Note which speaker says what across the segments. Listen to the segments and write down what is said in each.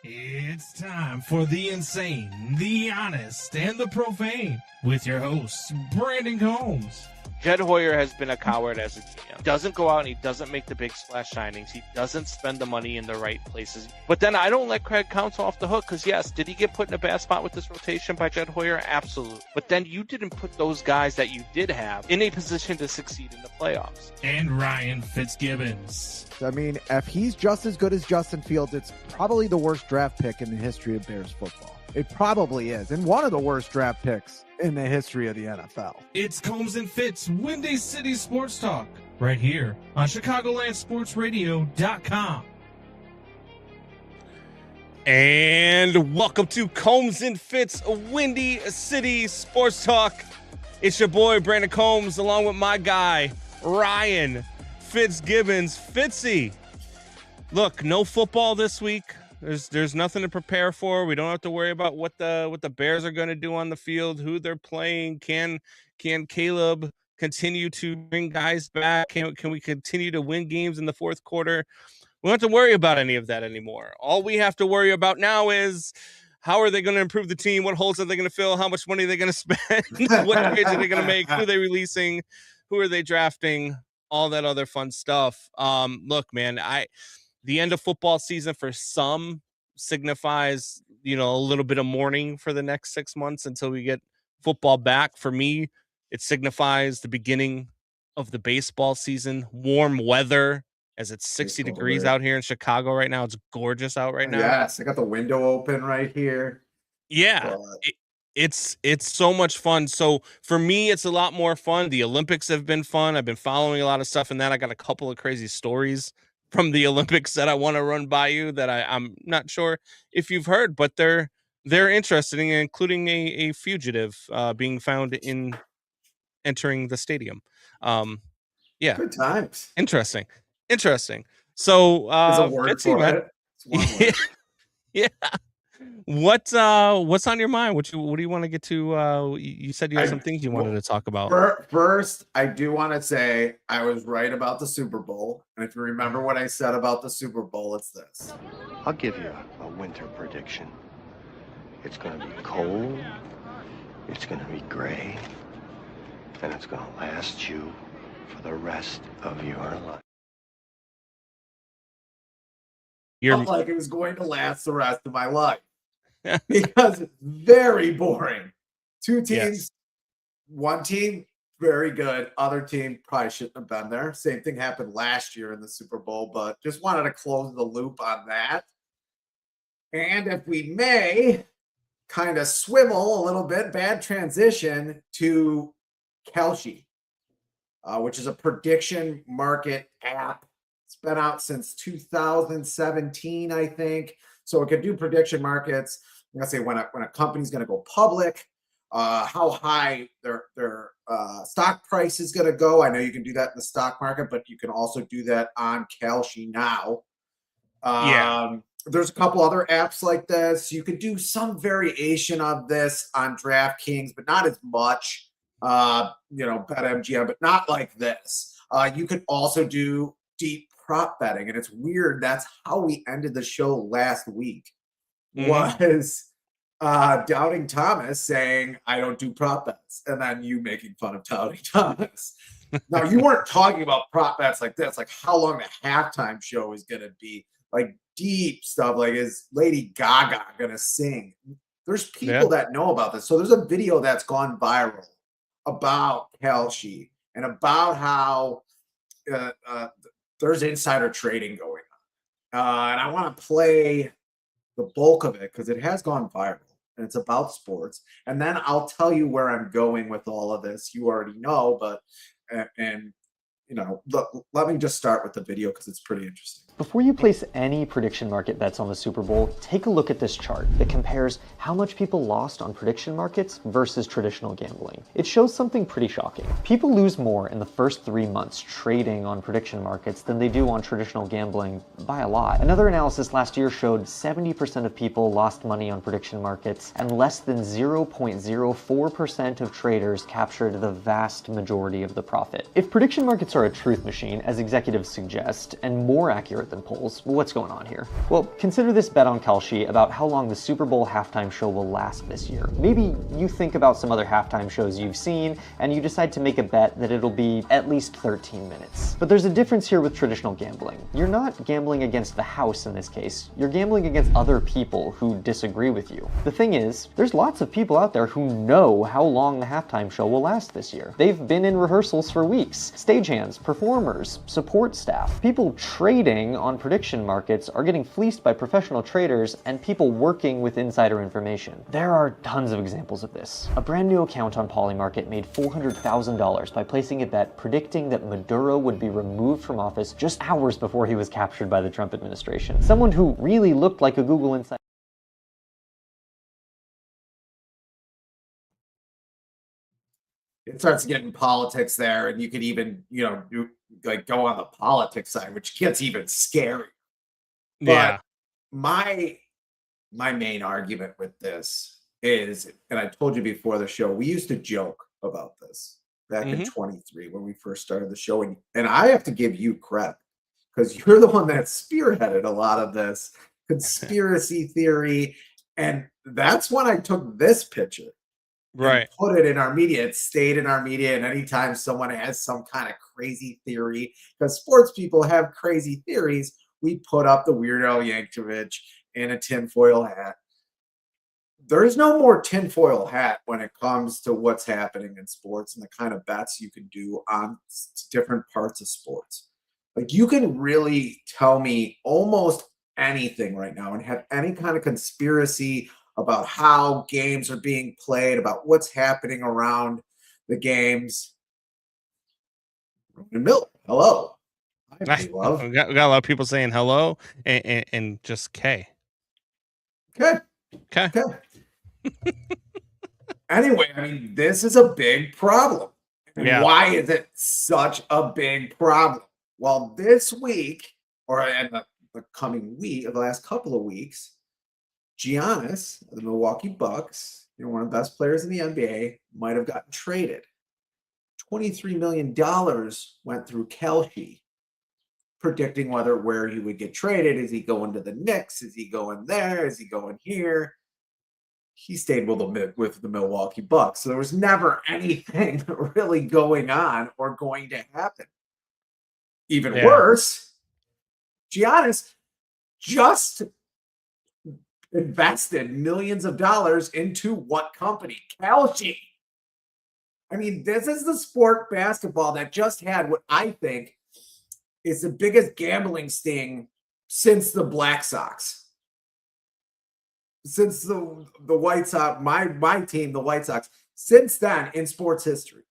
Speaker 1: It's time for the insane, the honest, and the profane with your host, Brandon Combs.
Speaker 2: Jed Hoyer has been a coward as a GM. He doesn't go out and he doesn't make the big splash signings. He doesn't spend the money in the right places. But then I don't let Craig Counsell off the hook because, yes, did he get put in a bad spot with this rotation by Jed Hoyer? Absolutely. But then you didn't put those guys that you did have in a position to succeed in the playoffs.
Speaker 1: And Ryan Fitzgibbons.
Speaker 3: I mean, if he's just as good as Justin Fields, it's probably the worst draft pick in the history of Bears football. It probably is. And one of the worst draft picks in the history of the NFL.
Speaker 1: It's Combs and Fitz, Windy City Sports Talk, right here on ChicagolandSportsRadio.com.
Speaker 4: And welcome to Combs and Fitz, Windy City Sports Talk. It's your boy, Brandon Combs, along with my guy, Ryan Fitzgibbons. Fitzy, look, no football this week. There's nothing to prepare for. We don't have to worry about what the Bears are going to do on the field, who they're playing. Can Caleb continue to bring guys back? Can we continue to win games in the fourth quarter? We don't have to worry about any of that anymore. All we have to worry about now is how are they going to improve the team? What holes are they going to fill? How much money are they going to spend? What trades are they going to make? Who are they releasing? Who are they drafting? All that other fun stuff. Look, man, the end of football season for some signifies, a little bit of mourning for the next 6 months until we get football back. For me, it signifies the beginning of the baseball season. Warm weather, as it's 60 degrees out here in Chicago right now. It's gorgeous out right now.
Speaker 5: Yes, I got the window open right here.
Speaker 4: Yeah, it's so much fun. So for me, it's a lot more fun. The Olympics have been fun. I've been following a lot of stuff in that. I got a couple of crazy stories from the Olympics that I want to run by you that I'm not sure if you've heard, but they're interesting, including a fugitive being found in entering the stadium. Yeah,
Speaker 5: good times.
Speaker 4: Interesting. So
Speaker 5: there's a word
Speaker 4: Fitzy,
Speaker 5: for
Speaker 4: man.
Speaker 5: it. It's one word.
Speaker 4: Yeah. What's on your mind? What do you want to get to? You said you had some things you wanted to talk about.
Speaker 5: First, I do want to say I was right about the Super Bowl. And if you remember what I said about the Super Bowl, it's this.
Speaker 6: I'll give you a winter prediction. It's going to be cold, it's going to be gray, and it's going to last you for the rest of your life.
Speaker 5: Felt like it was going to last the rest of my life because it's very boring. Two teams, yes. One team, very good. Other team probably shouldn't have been there. Same thing happened last year in the Super Bowl, but just wanted to close the loop on that. And if we may kind of swivel a little bit, bad transition to Kalshi, which is a prediction market app. It's been out since 2017, I think. So it can do prediction markets. I'm gonna say when a company's gonna go public, how high their stock price is gonna go. I know you can do that in the stock market, but you can also do that on Kalshi now. There's a couple other apps like this. You could do some variation of this on DraftKings, but not as much. BetMGM, but not like this. You could also do deep prop betting, and it's weird. That's how we ended the show last week. Was Doubting Thomas saying, I don't do prop bets, and then you making fun of Doubting Thomas. Now, you weren't talking about prop bets like this, like how long the halftime show is going to be, like deep stuff, like is Lady Gaga going to sing? There's people that know about this. So there's a video that's gone viral about Kalshi and about how there's insider trading going on. And I want to play the bulk of it because it has gone viral and it's about sports. And then I'll tell you where I'm going with all of this. You already know, but let me just start with the video because it's pretty interesting.
Speaker 7: Before you place any prediction market bets on the Super Bowl, take a look at this chart that compares how much people lost on prediction markets versus traditional gambling. It shows something pretty shocking. People lose more in the first 3 months trading on prediction markets than they do on traditional gambling by a lot. Another analysis last year showed 70% of people lost money on prediction markets, and less than 0.04% of traders captured the vast majority of the profit. If prediction markets are a truth machine, as executives suggest, and more accurate expert than polls. What's going on here? Well, consider this bet on Kelce about how long the Super Bowl halftime show will last this year. Maybe you think about some other halftime shows you've seen, and you decide to make a bet that it'll be at least 13 minutes. But there's a difference here with traditional gambling. You're not gambling against the house in this case. You're gambling against other people who disagree with you. The thing is, there's lots of people out there who know how long the halftime show will last this year. They've been in rehearsals for weeks. Stagehands, performers, support staff. People trading on prediction markets are getting fleeced by professional traders and people working with insider information. There are tons of examples of this. A brand new account on Polymarket made $400,000 by placing a bet predicting that Maduro would be removed from office just hours before he was captured by the Trump administration. Someone who really looked like a Google insider.
Speaker 5: It starts getting politics there, and you could even, go on the politics side, which gets even scary. But
Speaker 4: Yeah.
Speaker 5: my main argument with this is, and I told you before the show, we used to joke about this back in 23 when we first started the show, and I have to give you credit because you're the one that spearheaded a lot of this conspiracy theory, and that's when I took this picture.
Speaker 4: Right.
Speaker 5: Put it in our media. It stayed in our media. And anytime someone has some kind of crazy theory, because sports people have crazy theories, we put up the Weird Al Yankovic in a tinfoil hat. There's no more tinfoil hat when it comes to what's happening in sports and the kind of bets you can do on different parts of sports. Like, you can really tell me almost anything right now and have any kind of conspiracy about how games are being played, about what's happening around the games. Roman Miller, hello. Hi, love.
Speaker 4: We got a lot of people saying hello and just K.
Speaker 5: Okay. Anyway, I mean, this is a big problem. And why is it such a big problem? Well, this week, or in the coming week, the last couple of weeks, Giannis, the Milwaukee Bucks, one of the best players in the NBA, might have gotten traded. $23 million went through Kelce, predicting where he would get traded. Is he going to the Knicks? Is he going there? Is he going here? He stayed with the Milwaukee Bucks. So there was never anything really going on or going to happen. Even worse, Giannis just invested millions of dollars into what company? Kelce. I mean, this is the sport basketball that just had what I think is the biggest gambling sting since the Black Sox. Since the White Sox, my team, the White Sox, since then in sports history.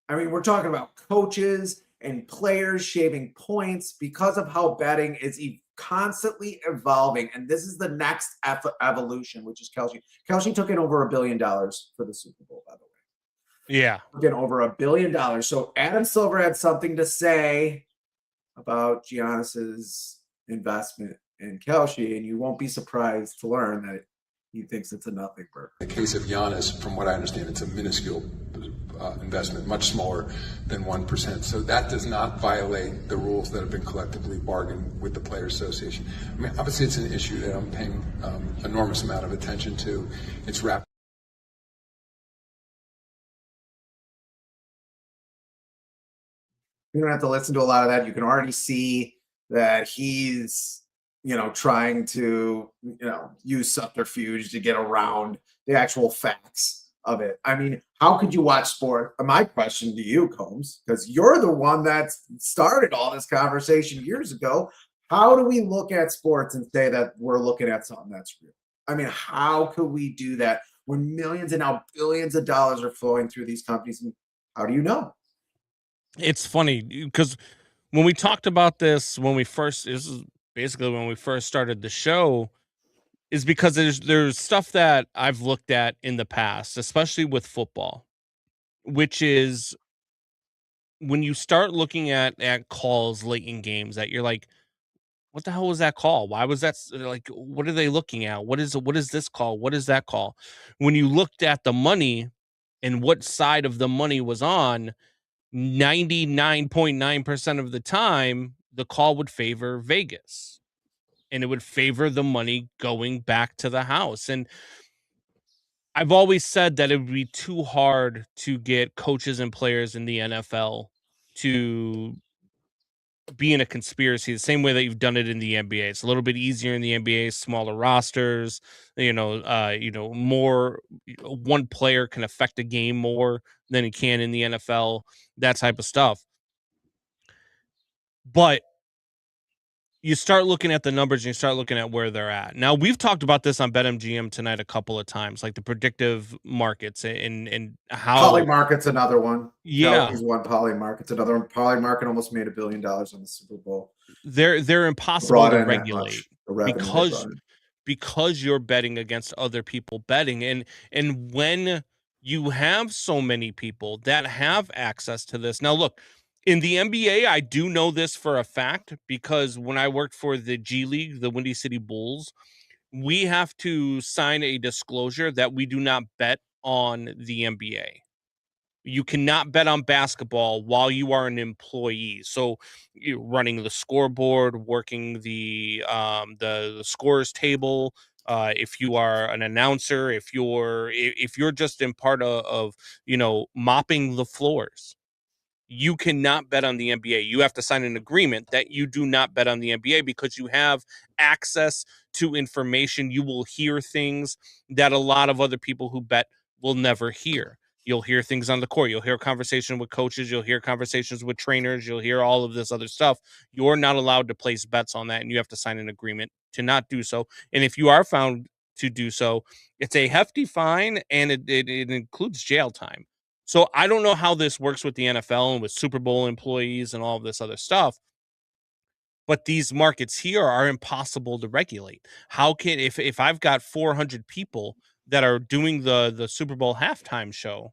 Speaker 5: I mean, we're talking about coaches and players shaving points because of how betting is constantly evolving, and this is the next evolution, which is Kelce. Kelce took in over $1 billion for the Super Bowl, by the way.
Speaker 4: Yeah,
Speaker 5: took in over $1 billion. So Adam Silver had something to say about Giannis's investment in Kelce, and you won't be surprised to learn that he thinks it's a nothing burger.
Speaker 8: In the case of Giannis, from what I understand, it's a minuscule investment, much smaller than 1%. So that does not violate the rules that have been collectively bargained with the Players Association. I mean, obviously, it's an issue that I'm paying enormous amount of attention to. It's rapid.
Speaker 5: You don't have to listen to a lot of that. You can already see that he's, trying to, use subterfuge to get around the actual facts of it. I mean, how could you watch sport? My question to you, Combs, because you're the one that started all this conversation years ago. How do we look at sports and say that we're looking at something that's real? I mean, how could we do that when millions and now billions of dollars are flowing through these companies? And how do you know?
Speaker 4: It's funny because when we talked about this, this is basically when we first started the show, is because there's stuff that I've looked at in the past, especially with football, which is when you start looking at calls late in games that you're like, what the hell was that call? Why was that? Like, what are they looking at? What is this call? What is that call? When you looked at the money and what side of the money was on, 99.9% of the time, the call would favor Vegas, and it would favor the money going back to the house. And I've always said that it would be too hard to get coaches and players in the NFL to be in a conspiracy the same way that you've done it in the NBA. It's a little bit easier in the NBA, smaller rosters, more one player can affect a game more than he can in the NFL, that type of stuff. But you start looking at the numbers and you start looking at where they're at. Now, we've talked about this on BetMGM tonight a couple of times, like the predictive markets and how
Speaker 5: Polymarket's another one.
Speaker 4: Yeah.
Speaker 5: He's one. Polymarket's another one. Polymarket almost made $1 billion on the Super Bowl.
Speaker 4: They're impossible to regulate because you're betting against other people betting. And when you have so many people that have access to this. Now, look, in the NBA, I do know this for a fact because when I worked for the G League, the Windy City Bulls, we have to sign a disclosure that we do not bet on the NBA. You cannot bet on basketball while you are an employee. So you're running the scoreboard, working the scorers table. If you are an announcer, if you're just in part of mopping the floors, you cannot bet on the NBA. You have to sign an agreement that you do not bet on the NBA because you have access to information. You will hear things that a lot of other people who bet will never hear. You'll hear things on the court. You'll hear conversation with coaches. You'll hear conversations with trainers. You'll hear all of this other stuff. You're not allowed to place bets on that, and you have to sign an agreement to not do so. And if you are found to do so, it's a hefty fine, and it includes jail time. So I don't know how this works with the NFL and with Super Bowl employees and all of this other stuff, but these markets here are impossible to regulate. How can if I've got 400 people that are doing the Super Bowl halftime show,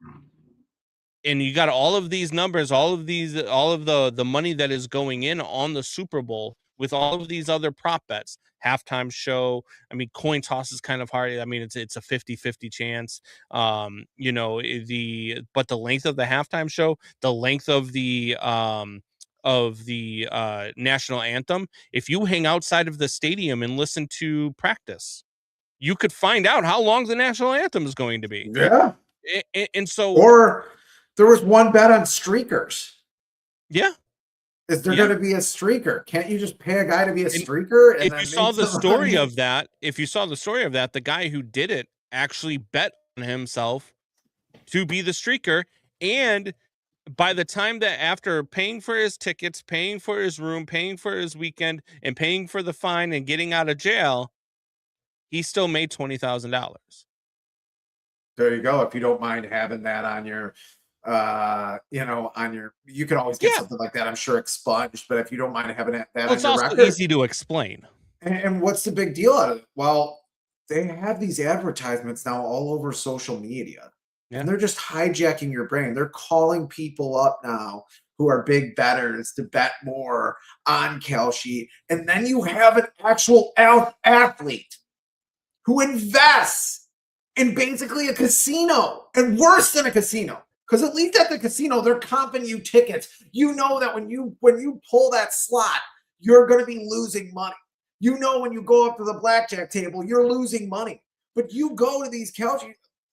Speaker 4: and you got all of these numbers, all of the money that is going in on the Super Bowl with all of these other prop bets, halftime show. I mean, coin toss is kind of hard. I mean, it's a 50-50 chance. But the length of the halftime show, the length of the national anthem, if you hang outside of the stadium and listen to practice, you could find out how long the national anthem is going to be.
Speaker 5: Yeah.
Speaker 4: And so,
Speaker 5: or there was one bet on streakers.
Speaker 4: Yeah.
Speaker 5: Is there going to be a streaker? Can't you just pay a guy to be a streaker? And
Speaker 4: if you saw the story of that, the guy who did it actually bet on himself to be the streaker. And by the time that after paying for his tickets, paying for his room, paying for his weekend, and paying for the fine and getting out of jail, he still made $20,000.
Speaker 5: There you go. If you don't mind having that on your you can always get something like that, I'm sure, expunged, but if you don't mind having that on
Speaker 4: it's
Speaker 5: your
Speaker 4: also
Speaker 5: record,
Speaker 4: easy to explain.
Speaker 5: And what's the big deal out of it? Well, they have these advertisements now all over social media, and they're just hijacking your brain. They're calling people up now who are big bettors to bet more on Kelce, and then you have an actual athlete who invests in basically a casino, and worse than a casino. Because at least at the casino, they're comping you tickets. You know that when you pull that slot, you're going to be losing money. You know when you go up to the blackjack table, you're losing money. But you go to these couch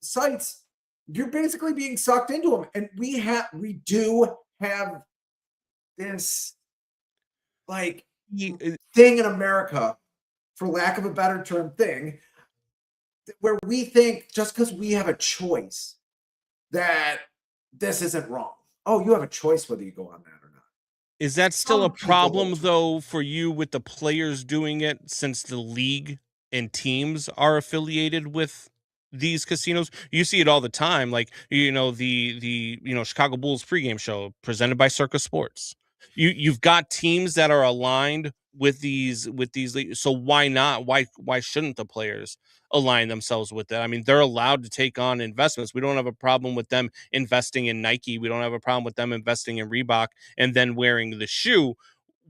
Speaker 5: sites, you're basically being sucked into them. And we do have this like thing in America, for lack of a better term, thing where we think just because we have a choice that this isn't wrong. Oh, you have a choice whether you go on that or not.
Speaker 4: Is that still a problem, though, for you with the players doing it, since the league and teams are affiliated with these casinos? You see it all the time. Like, the Chicago Bulls pregame show presented by Circus Sports. You've got teams that are aligned with these leagues. So why not? Why shouldn't the players align themselves with that? I mean, they're allowed to take on investments. We don't have a problem with them investing in Nike. We don't have a problem with them investing in Reebok and then wearing the shoe.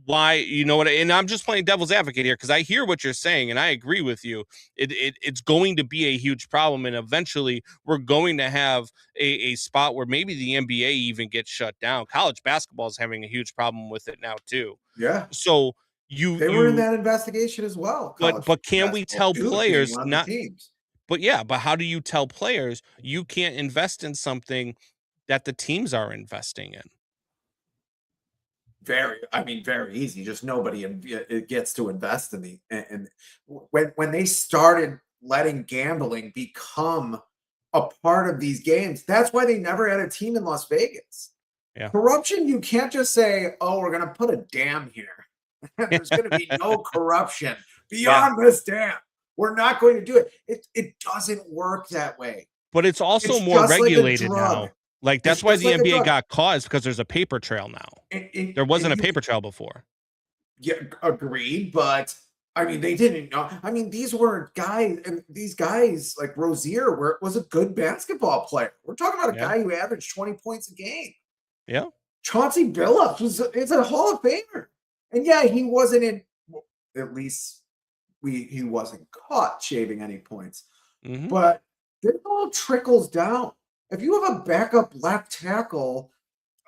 Speaker 4: why, you know what, and I'm just playing devil's advocate here because I hear what you're saying and I agree with you. It's going to be a huge problem, and eventually we're going to have a spot where maybe the NBA even gets shut down. College basketball is having a huge problem with it now too.
Speaker 5: Yeah.
Speaker 4: So
Speaker 5: They were in that investigation as well.
Speaker 4: but can we tell
Speaker 5: Duke being
Speaker 4: players
Speaker 5: one of the
Speaker 4: not?
Speaker 5: teams.
Speaker 4: But yeah, but how do you tell players you can't invest in something that the teams are investing in?
Speaker 5: Very easy. Just nobody it gets to invest in and when they started letting gambling become a part of these games, that's why they never had a team in Las Vegas.
Speaker 4: Yeah.
Speaker 5: Corruption, you can't just say, "Oh, we're going to put a dam here." There's going to be no corruption beyond this dam. We're not going to do it. It doesn't work that way.
Speaker 4: But it's also more regulated now. Like that's why the NBA got caught, is because there's a paper trail now. There wasn't a paper trail before.
Speaker 5: Yeah, agreed. But I mean, they didn't know. I mean, these weren't guys, and these guys like Rozier was a good basketball player. We're talking about a guy who averaged 20 points a game.
Speaker 4: Yeah.
Speaker 5: Chauncey Billups is a Hall of Famer. And yeah, he wasn't in, at least he wasn't caught shaving any points.
Speaker 4: Mm-hmm.
Speaker 5: But it all trickles down. If you have a backup left tackle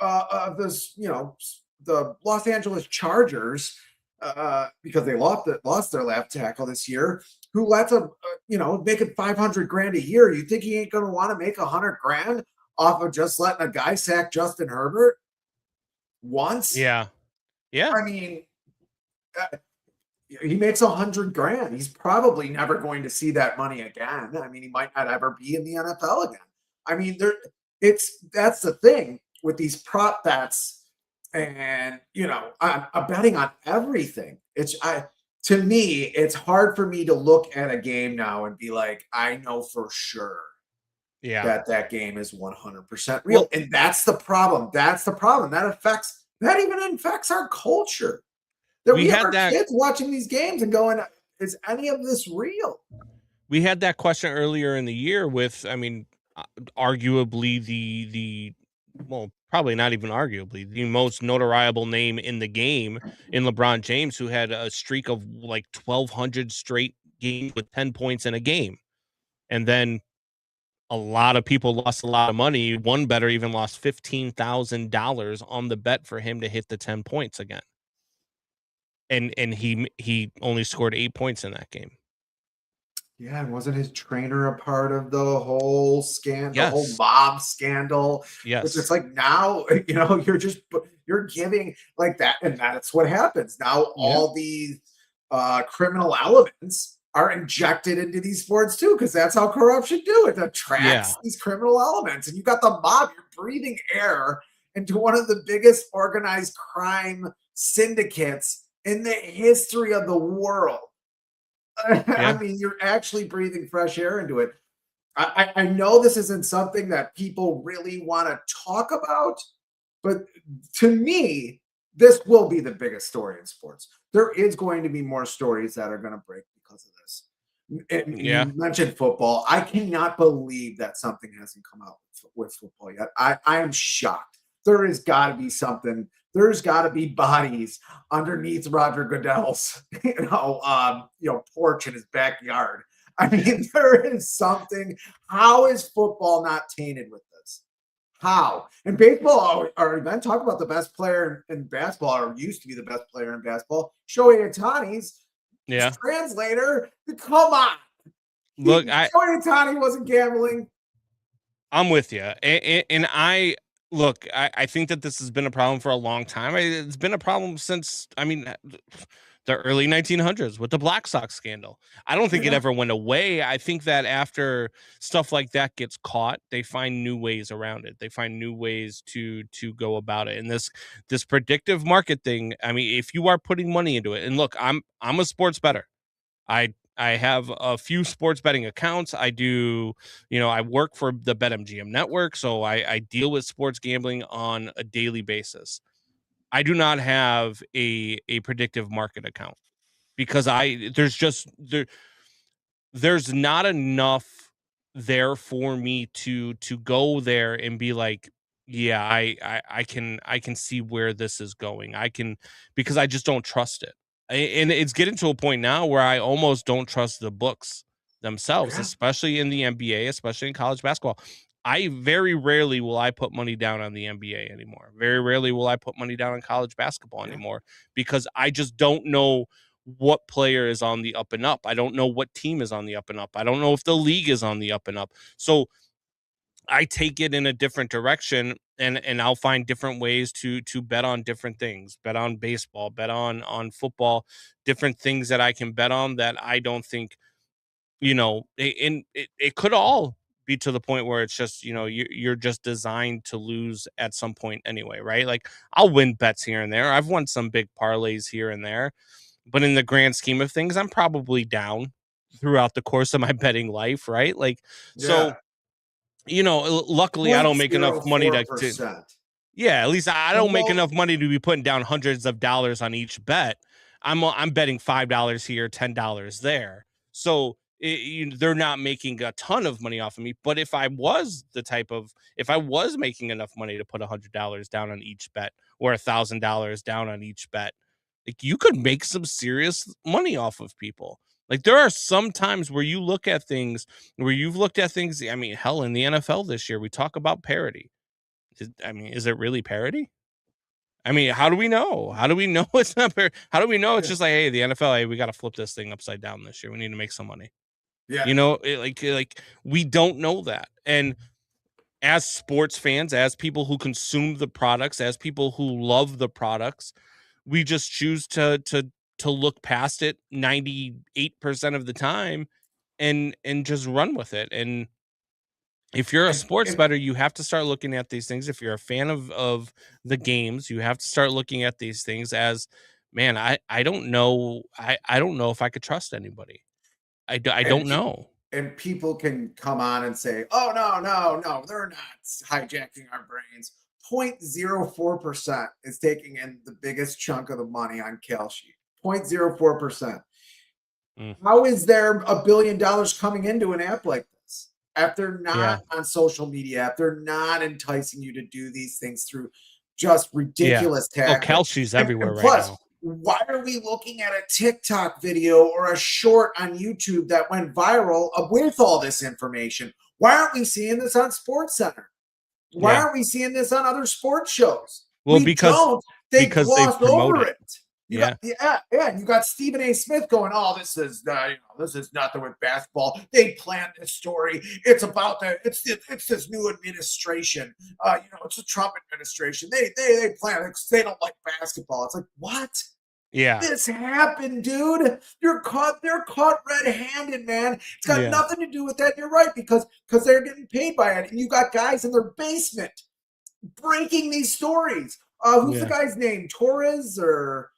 Speaker 5: of this, the Los Angeles Chargers, because they lost their left tackle this year, who lets him, making $500,000 a year, you think he ain't going to want to make $100,000 off of just letting a guy sack Justin Herbert once?
Speaker 4: Yeah. Yeah.
Speaker 5: I mean, he makes $100,000. He's probably never going to see that money again. I mean, he might not ever be in the NFL again. I mean, that's the thing with these prop bets, and I'm betting on everything. To me, it's hard for me to look at a game now and be like, I know for sure that game is 100% real. Well, and that's the problem. That even affects our culture. That we have our kids watching these games and going, is any of this real?
Speaker 4: We had that question earlier in the year with, I mean, arguably probably not even arguably, the most notariable name in the game in LeBron James, who had a streak of like 1,200 straight games with 10 points in a game. And then a lot of people lost a lot of money. One bettor even lost $15,000 on the bet for him to hit the 10 points again. And he only scored 8 points in that game.
Speaker 5: Yeah, and wasn't his trainer a part of the whole scandal, the whole mob scandal?
Speaker 4: Yes.
Speaker 5: It's just like now, you're giving like that, and that's what happens. Now all these criminal elements are injected into these sports too, because that's how corruption do it. It attracts these criminal elements, and you got the mob. You're breathing air into one of the biggest organized crime syndicates in the history of the world. I mean, you're actually breathing fresh air into it. I know this isn't something that people really want to talk about, but to me, this will be the biggest story in sports. There is going to be more stories that are going to break because of this. And you mentioned football. I cannot believe that something hasn't come out with football yet. I am shocked. There has got to be something. There's got to be bodies underneath Roger Goodell's, porch in his backyard. I mean, there is something. How is football not tainted with this? How? And baseball, or then talk about the best player in basketball, or used to be the best player in basketball, Shohei Ohtani's translator. Come on.
Speaker 4: Look,
Speaker 5: Shohei Ohtani wasn't gambling.
Speaker 4: I'm with you. And I think that this has been a problem for a long time. It's been a problem since, the early 1900s with the Black Sox scandal. I don't think it ever went away. I think that after stuff like that gets caught, they find new ways around it. They find new ways to go about it. And this predictive market thing, I mean, if you are putting money into it, and look, I'm a sports bettor. I have a few sports betting accounts. I do, I work for the BetMGM network, so I deal with sports gambling on a daily basis. I do not have a predictive market account because there's not enough there for me to go there and be like, Yeah, I can see where this is going. Because I just don't trust it. And it's getting to a point now where I almost don't trust the books themselves,
Speaker 5: Yeah.
Speaker 4: especially in the NBA, especially in college basketball. I very rarely will I put money down on the NBA anymore. Very rarely will I put money down on college basketball
Speaker 5: Yeah.
Speaker 4: anymore because I just don't know what player is on the up and up. I don't know what team is on the up and up. I don't know if the league is on the up and up. So I take it in a different direction, and I'll find different ways to bet on different things, bet on baseball, bet on football, different things that I can bet on that I don't think, it could all be to the point where it's just, you're just designed to lose at some point anyway, right? Like I'll win bets here and there. I've won some big parlays here and there, but in the grand scheme of things, I'm probably down throughout the course of my betting life, right? Like,
Speaker 5: Yeah.
Speaker 4: so luckily I don't make enough money to
Speaker 5: 0.04%.
Speaker 4: yeah, at least I
Speaker 5: The
Speaker 4: don't make
Speaker 5: most
Speaker 4: enough money to be putting down hundreds of dollars on each bet. I'm betting $5 here, $10 there. So they're not making a ton of money off of me. But if I was making enough money to put $100 down on each bet or $1,000 down on each bet, like you could make some serious money off of people. Like there are some times where you look at things where you've looked at things. I mean, hell, in the NFL this year, we talk about parity. Is it really parody? I mean, how do we know? How do we know it's not parody? How do we know it's
Speaker 5: Yeah.
Speaker 4: just like, hey, the NFL, hey, we got to flip this thing upside down this year. We need to make some money.
Speaker 5: Yeah.
Speaker 4: Like we don't know that. And as sports fans, as people who consume the products, as people who love the products, we just choose to look past it 98% of the time and just run with it. And if you're a sports
Speaker 5: And
Speaker 4: bettor, you have to start looking at these things. If you're a fan of the games, you have to start looking at these things as, man, I don't know. I don't know if I could trust anybody. I
Speaker 5: and
Speaker 4: don't
Speaker 5: pe-
Speaker 4: know.
Speaker 5: and people can come on and say, "Oh no, no, no, they're not hijacking our brains." 0.04% is taking in the biggest chunk of the money on Kelce. 0.04%.
Speaker 4: Mm,
Speaker 5: How is there $1 billion coming into an app like this? If they're
Speaker 4: yeah,
Speaker 5: not on social media, if they're not enticing you to do these things through just
Speaker 4: yeah.
Speaker 5: ridiculous
Speaker 4: Oh,
Speaker 5: tactics.
Speaker 4: Kelsey's
Speaker 5: And,
Speaker 4: everywhere
Speaker 5: and
Speaker 4: right
Speaker 5: plus,
Speaker 4: now.
Speaker 5: why are we looking at a TikTok video or a short on YouTube that went viral with all this information? Why aren't we seeing this on Sports Center? Why
Speaker 4: Yeah.
Speaker 5: aren't we seeing this on other sports shows?
Speaker 4: Well,
Speaker 5: We don't. They
Speaker 4: they
Speaker 5: glossed
Speaker 4: promote
Speaker 5: over
Speaker 4: it.
Speaker 5: it. You
Speaker 4: Yeah.
Speaker 5: got yeah. You got Stephen A. Smith going, "Oh, this is nothing with basketball. They planned this story. It's about it's this new administration. It's the Trump administration. They plan it 'cause they don't like basketball." It's like, what?
Speaker 4: Yeah.
Speaker 5: This happened, dude. They're caught red-handed, man. It's got
Speaker 4: Yeah.
Speaker 5: nothing to do with that. You're right, because they're getting paid by it, and you got guys in their basement breaking these stories. Who's the
Speaker 4: Yeah.
Speaker 5: guy's name? Torres or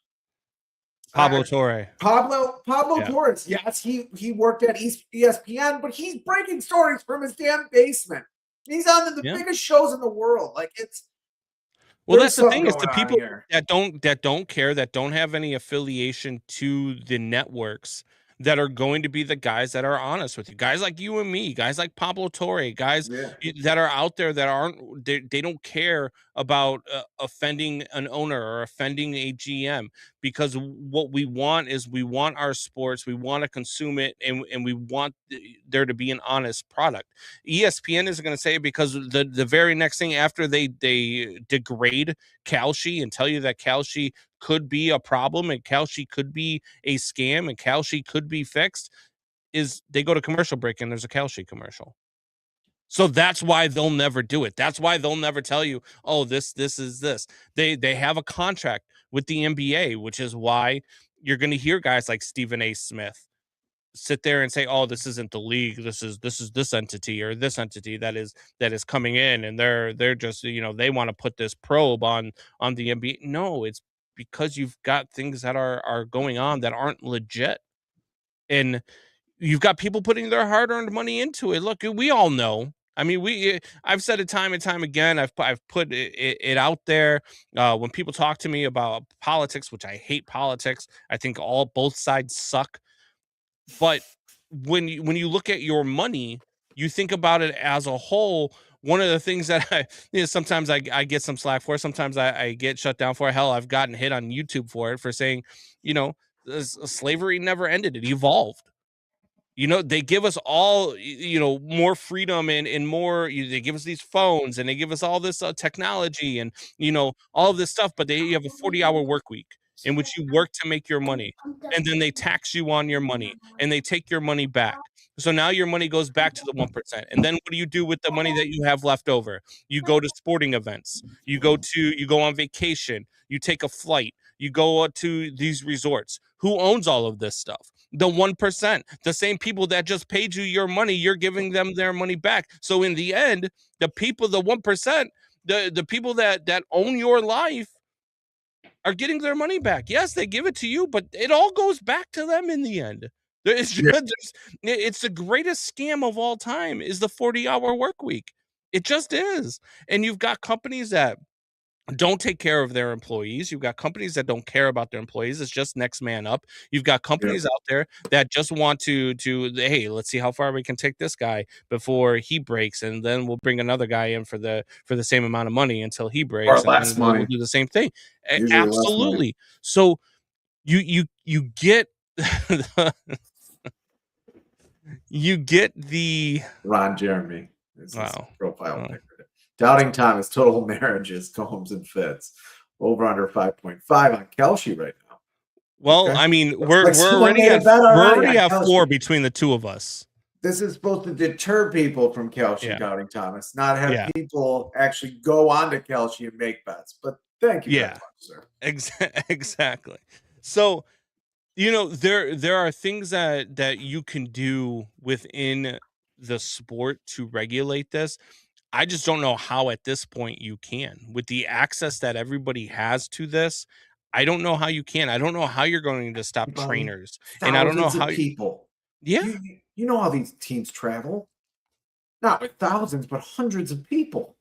Speaker 4: Pablo
Speaker 5: uh,
Speaker 4: Torre.
Speaker 5: Pablo
Speaker 4: Yeah.
Speaker 5: Torres? Yes, he worked at ESPN, but he's breaking stories from his damn basement. He's on the
Speaker 4: Yeah.
Speaker 5: biggest shows in the world. Like
Speaker 4: Well,
Speaker 5: there's
Speaker 4: that's the
Speaker 5: something
Speaker 4: thing is
Speaker 5: going
Speaker 4: the
Speaker 5: on
Speaker 4: people
Speaker 5: here.
Speaker 4: that don't care, that don't have any affiliation to the networks that are going to be the guys that are honest with you. Guys like you and me, guys like Pablo Torre, guys
Speaker 5: Yeah.
Speaker 4: that are out there that aren't they don't care about offending an owner or offending a GM, because what we want is we want our sports, we want to consume it, and we want there to be an honest product. ESPN isn't going to say it because the very next thing after they degrade Kalshi and tell you that Kalshi could be a problem and Kalshi could be a scam and Kalshi could be fixed is they go to commercial break and there's a Kalshi commercial. So that's why they'll never do it. That's why they'll never tell you, oh, this is this. They have a contract with the NBA, which is why you're going to hear guys like Stephen A. Smith sit there and say, "Oh, this isn't the league. This is this entity or this entity that is coming in, and they're just they want to put this probe on the NBA." No, it's because you've got things that are going on that aren't legit, and you've got people putting their hard-earned money into it. Look, we all know. I mean, I've said it time and time again. I've put it out there. When people talk to me about politics, which I hate politics, I think both sides suck. But when you look at your money, you think about it as a whole. one of the things that sometimes I get some slack for, sometimes I get shut down for. Hell, I've gotten hit on YouTube for it, for saying, slavery never ended. It evolved. They give us all, more freedom and more, they give us these phones and they give us all this technology and, all of this stuff, but you have a 40-hour work week in which you work to make your money. And then they tax you on your money and they take your money back. So now your money goes back to the 1%. And then what do you do with the money that you have left over? You go to sporting events, you go on vacation, you take a flight, you go to these resorts. Who owns all of this stuff? The 1%, the same people that just paid you your money, you're giving them their money back. So in the end, the 1%, the people that own your life are getting their money back. Yes, they give it to you, but it all goes back to them in the end. It's the greatest scam of all time is the 40-hour work week. It just is. And you've got companies that don't take care of their employees. You've got companies that don't care about their employees. It's just next man up. You've got companies out there that just want to hey, let's see how far we can take this guy before he breaks, and then we'll bring another guy in for the same amount of money until he breaks, and then we'll do the same thing.
Speaker 5: Usually
Speaker 4: Absolutely. So you get you get the
Speaker 5: Ron Jeremy.
Speaker 4: Wow.
Speaker 5: Profile picture. Doubting Thomas, total marriages, Combs and Fitz. Over under 5.5 on Kelce right now.
Speaker 4: Well,
Speaker 5: Okay.
Speaker 4: I mean, we're already at 4 between the two of us.
Speaker 5: This is supposed to deter people from Kelce Doubting Thomas, not have people actually go on to Kelce and make bets. But thank you very much, sir.
Speaker 4: Exactly. So, there are things that you can do within the sport to regulate this. I just don't know how at this point you can. With the access that everybody has to this, I don't know how you can. I don't know how you're going to stop trainers. And I don't know how
Speaker 5: people.
Speaker 4: Yeah.
Speaker 5: You know how these teams travel? Not with thousands, but hundreds of people.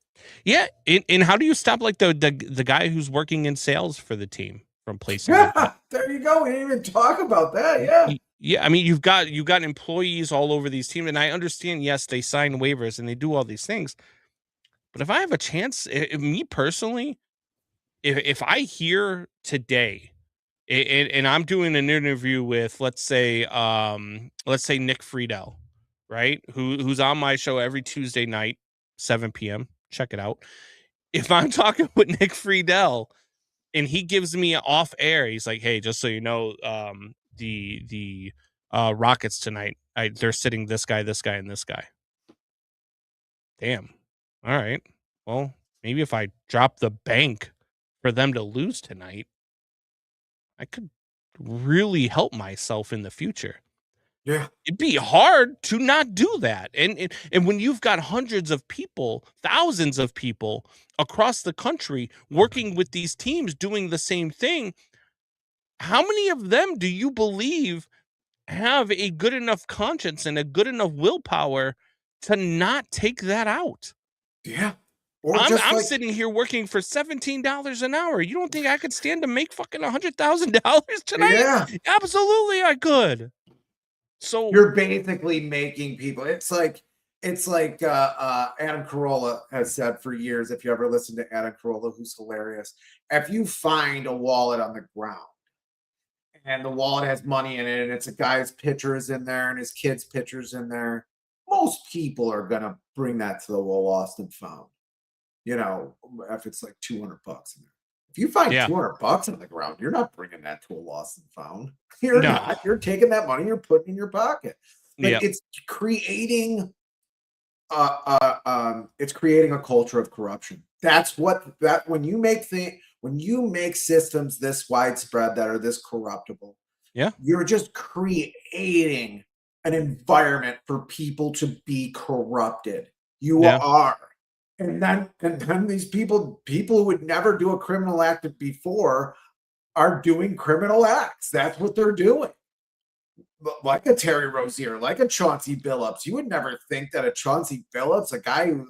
Speaker 4: Yeah. And how do you stop like the guy who's working in sales for the team from placing?
Speaker 5: Yeah, there you go. We didn't even talk about that. Yeah.
Speaker 4: Yeah, I mean, you've got employees all over these teams, and I understand, yes, they sign waivers and they do all these things. But if I have a chance, me personally, if I hear today, and I'm doing an interview with, let's say Nick Friedel, right? Who's on my show every Tuesday night, 7 p.m. Check it out. If I'm talking with Nick Friedel and he gives me off air, he's like, hey, just so you know, the Rockets tonight, they're sitting this guy, and this guy. Damn. All right. Well, maybe if I drop the bank for them to lose tonight, I could really help myself in the future.
Speaker 5: Yeah.
Speaker 4: It'd be hard to not do that. And when you've got hundreds of people, thousands of people across the country working with these teams doing the same thing, how many of them do you believe have a good enough conscience and a good enough willpower to not take that out?
Speaker 5: Yeah.
Speaker 4: I'm sitting here working for $17 an hour. You don't think I could stand to make fucking $100,000 tonight?
Speaker 5: Yeah.
Speaker 4: Absolutely, I could. So
Speaker 5: you're basically making people. It's like Adam Carolla has said for years. If you ever listen to Adam Carolla, who's hilarious, if you find a wallet on the ground and the wallet has money in it, and it's a guy's pictures in there and his kid's pictures in there, most people are gonna bring that to the lost and found. If it's like $200 in there. If you find $200 on the ground, you're not bringing that to a lost and found. You're not. You're taking that money, you're putting in your pocket. It's creating a culture of corruption. That's when you make systems this widespread that are this corruptible, you're just creating an environment for people to be corrupted. You are. And then these people who would never do a criminal act before are doing criminal acts. That's what they're doing. Like a Terry Rozier, like a Chauncey Billups. You would never think that a Chauncey Billups, a guy who,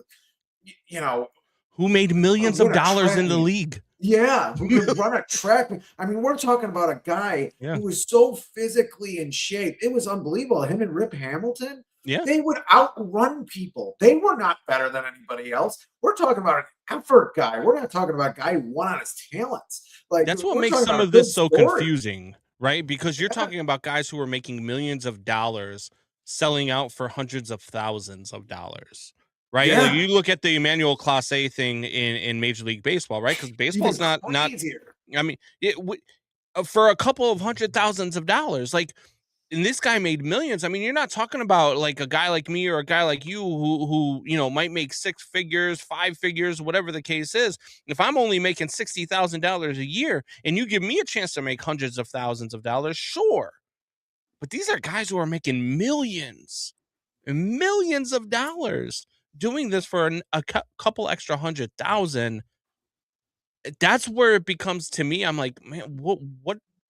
Speaker 4: who made millions of dollars in the league.
Speaker 5: Yeah, who could run a track. I mean, we're talking about a guy
Speaker 4: Yeah.
Speaker 5: who was so physically in shape. It was unbelievable. Him and Rip Hamilton,
Speaker 4: Yeah.
Speaker 5: they would outrun people. They were not better than anybody else. We're talking about an effort guy. We're not talking about a guy who won on his talents. Like,
Speaker 4: That's what
Speaker 5: we're
Speaker 4: makes
Speaker 5: talking
Speaker 4: some
Speaker 5: about a
Speaker 4: of
Speaker 5: good
Speaker 4: this so
Speaker 5: story.
Speaker 4: confusing, right? Because you're
Speaker 5: Yeah.
Speaker 4: talking about guys who are making millions of dollars selling out for hundreds of thousands of dollars, right?
Speaker 5: Yeah.
Speaker 4: Like you look at the Emmanuel Clase thing in Major League Baseball, right? Because baseball's
Speaker 5: Even
Speaker 4: not.
Speaker 5: crazier.
Speaker 4: I mean, for a couple of $100,000s, like. And this guy made millions. I mean, you're not talking about like a guy like me or a guy like you who might make 6 figures, 5 figures, whatever the case is. If I'm only making $60,000 a year and you give me a chance to make hundreds of thousands of dollars, sure. But these are guys who are making millions and millions of dollars doing this for a couple extra 100,000. That's where it becomes, to me, I'm like, man,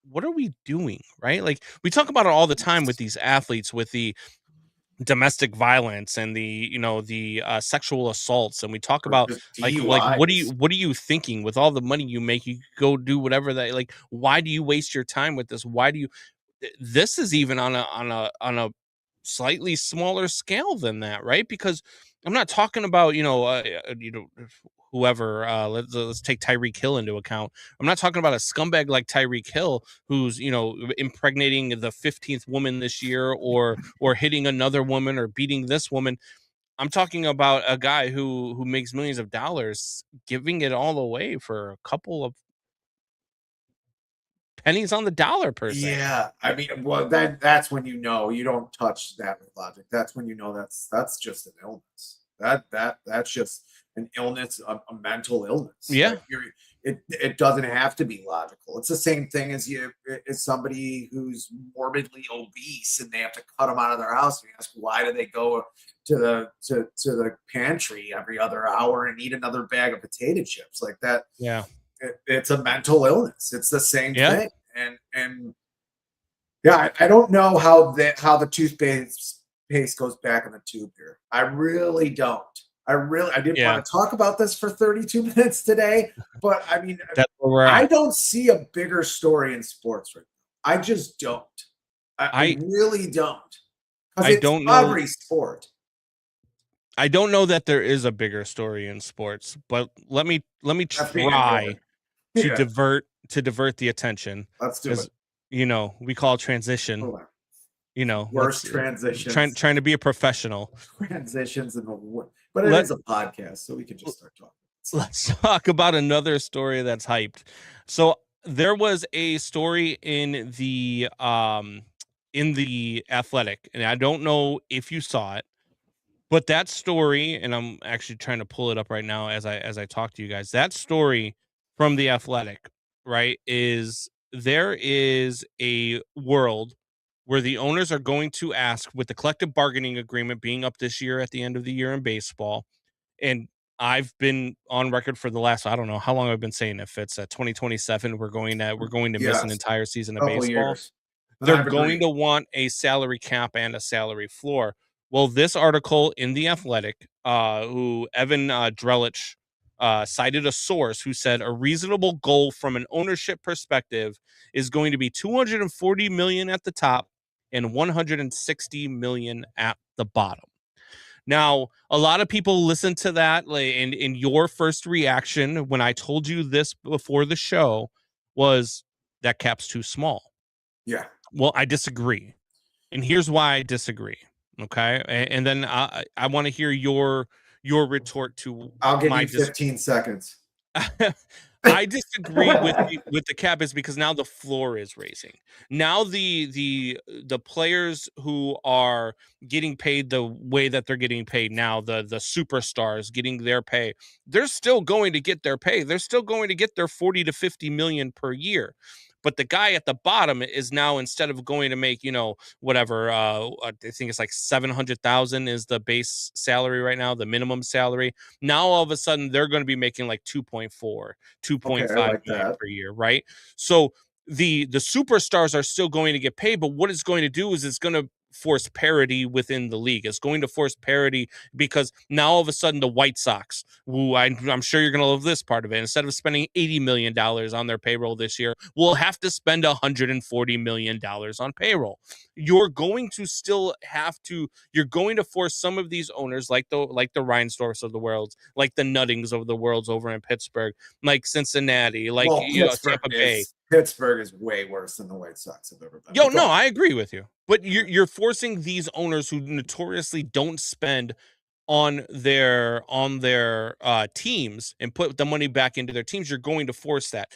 Speaker 4: what are we doing, right? Like we talk about it all the time with these athletes, with the domestic violence and the sexual assaults, and we talk
Speaker 5: Or
Speaker 4: about
Speaker 5: just
Speaker 4: like
Speaker 5: DUIs.
Speaker 4: what are you thinking with all the money you make? You go do whatever that, like, why do you waste your time with this? Why do you This is even on a slightly smaller scale than that, right? Because I'm not talking about whoever. Let's take Tyreek Hill into account. I'm not talking about a scumbag like Tyreek Hill who's impregnating the 15th woman this year, or hitting another woman, or beating this woman. I'm talking about a guy who makes millions of dollars, giving it all away for a couple of pennies on the dollar, per se.
Speaker 5: Yeah, I mean, well, that's when you know you don't touch that with logic. That's when you know that's just an illness. That's just an illness, a mental illness.
Speaker 4: Yeah.
Speaker 5: Like it doesn't have to be logical. It's the same thing as somebody who's morbidly obese and they have to cut them out of their house. And you ask, why do they go to the pantry every other hour and eat another bag of potato chips like that?
Speaker 4: Yeah.
Speaker 5: It's a mental illness. It's the same
Speaker 4: Yeah.
Speaker 5: thing. And yeah, I don't know how the toothpaste goes back in the tube here. I really don't. I didn't want to talk about this for 32 minutes today, but I mean,
Speaker 4: That's where we're
Speaker 5: I
Speaker 4: at.
Speaker 5: don't see a bigger story in sports right now. I just don't. I really don't. Because it's
Speaker 4: don't know.
Speaker 5: every sport.
Speaker 4: I don't know that there is a bigger story in sports, but let me
Speaker 5: That's being
Speaker 4: try
Speaker 5: ignored.
Speaker 4: to
Speaker 5: Yeah.
Speaker 4: divert the attention.
Speaker 5: Let's do it.
Speaker 4: We call transition.
Speaker 5: Hold on.
Speaker 4: let's-
Speaker 5: Worst transitions.
Speaker 4: Trying to be a professional.
Speaker 5: Transitions in the world. But it is a podcast, so we can just start talking.
Speaker 4: Let's talk about another story that's hyped. So there was a story in the Athletic, and I don't know if you saw it, but that story, and I'm actually trying to pull it up right now as I talk to you guys. That story from the Athletic, right, is there is a world where the owners are going to ask, with the collective bargaining agreement being up this year at the end of the year in baseball, and I've been on record for the last, I don't know how long I've been saying it, Fitz, at 2027 we're going to miss an
Speaker 5: Yes.
Speaker 4: entire season of
Speaker 5: Couple
Speaker 4: baseball.
Speaker 5: years. And
Speaker 4: They're
Speaker 5: I've
Speaker 4: going
Speaker 5: agreed.
Speaker 4: to want a salary cap and a salary floor. Well, this article in The Athletic, who Evan Drelich cited a source who said a reasonable goal from an ownership perspective is going to be $240 million at the top and $160 million at the bottom. Now, a lot of people listen to that, and in your first reaction when I told you this before the show was that cap's too small.
Speaker 5: Yeah.
Speaker 4: Well, I disagree. And here's why I disagree. Okay. And then I want to hear your retort to
Speaker 5: I'll give
Speaker 4: my
Speaker 5: you 15 seconds.
Speaker 4: I disagree with the cap, is because now the floor is raising. Now the players who are getting paid the way that they're getting paid now, the superstars getting their pay, they're still going to get their pay. They're still going to get their 40 to 50 million per year. But the guy at the bottom is now, instead of going to make, whatever, I think it's like 700,000 is the base salary right now, the minimum salary. Now, all of a sudden, they're going to be making like 2.4, 2.5
Speaker 5: like
Speaker 4: million
Speaker 5: that.
Speaker 4: per year, right? So the superstars are still going to get paid, but what it's going to do is it's going to force parity within the league. It's going to force parity because now all of a sudden the White Sox, who I'm sure you're going to love this part of it, instead of spending $80 million on their payroll this year, will have to spend $140 million on payroll. You're going to still have to, you're going to force some of these owners like the Reinsdorfs of the world, like the Nuttings of the world over in Pittsburgh, like Cincinnati, like Tampa Bay.
Speaker 5: Pittsburgh is way worse than the White Sox have ever been.
Speaker 4: Yo, no, I agree with you. But you're forcing these owners who notoriously don't spend on their teams and put the money back into their teams. You're going to force that.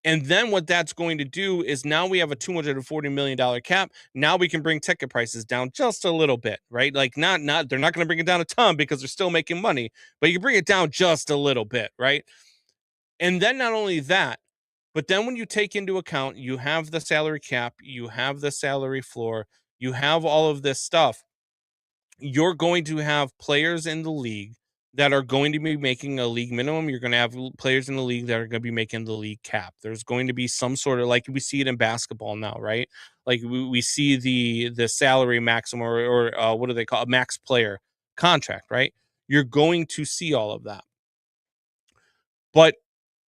Speaker 4: And then what that's going to do is now we have a $240 million cap. Now we can bring ticket prices down just a little bit, right? Like not they're not going to bring it down a ton because they're still making money, but you bring it down just a little bit, right? And then not only that, but then when you take into account, you have the salary cap, you have the salary floor, you have all of this stuff, you're going to have players in the league that are going to be making a league minimum. You're going to have players in the league that are going to be making the league cap. There's going to be some sort of, like we see it in basketball now, right? Like we see the salary maximum or what do they call a max player contract, right? You're going to see all of that. But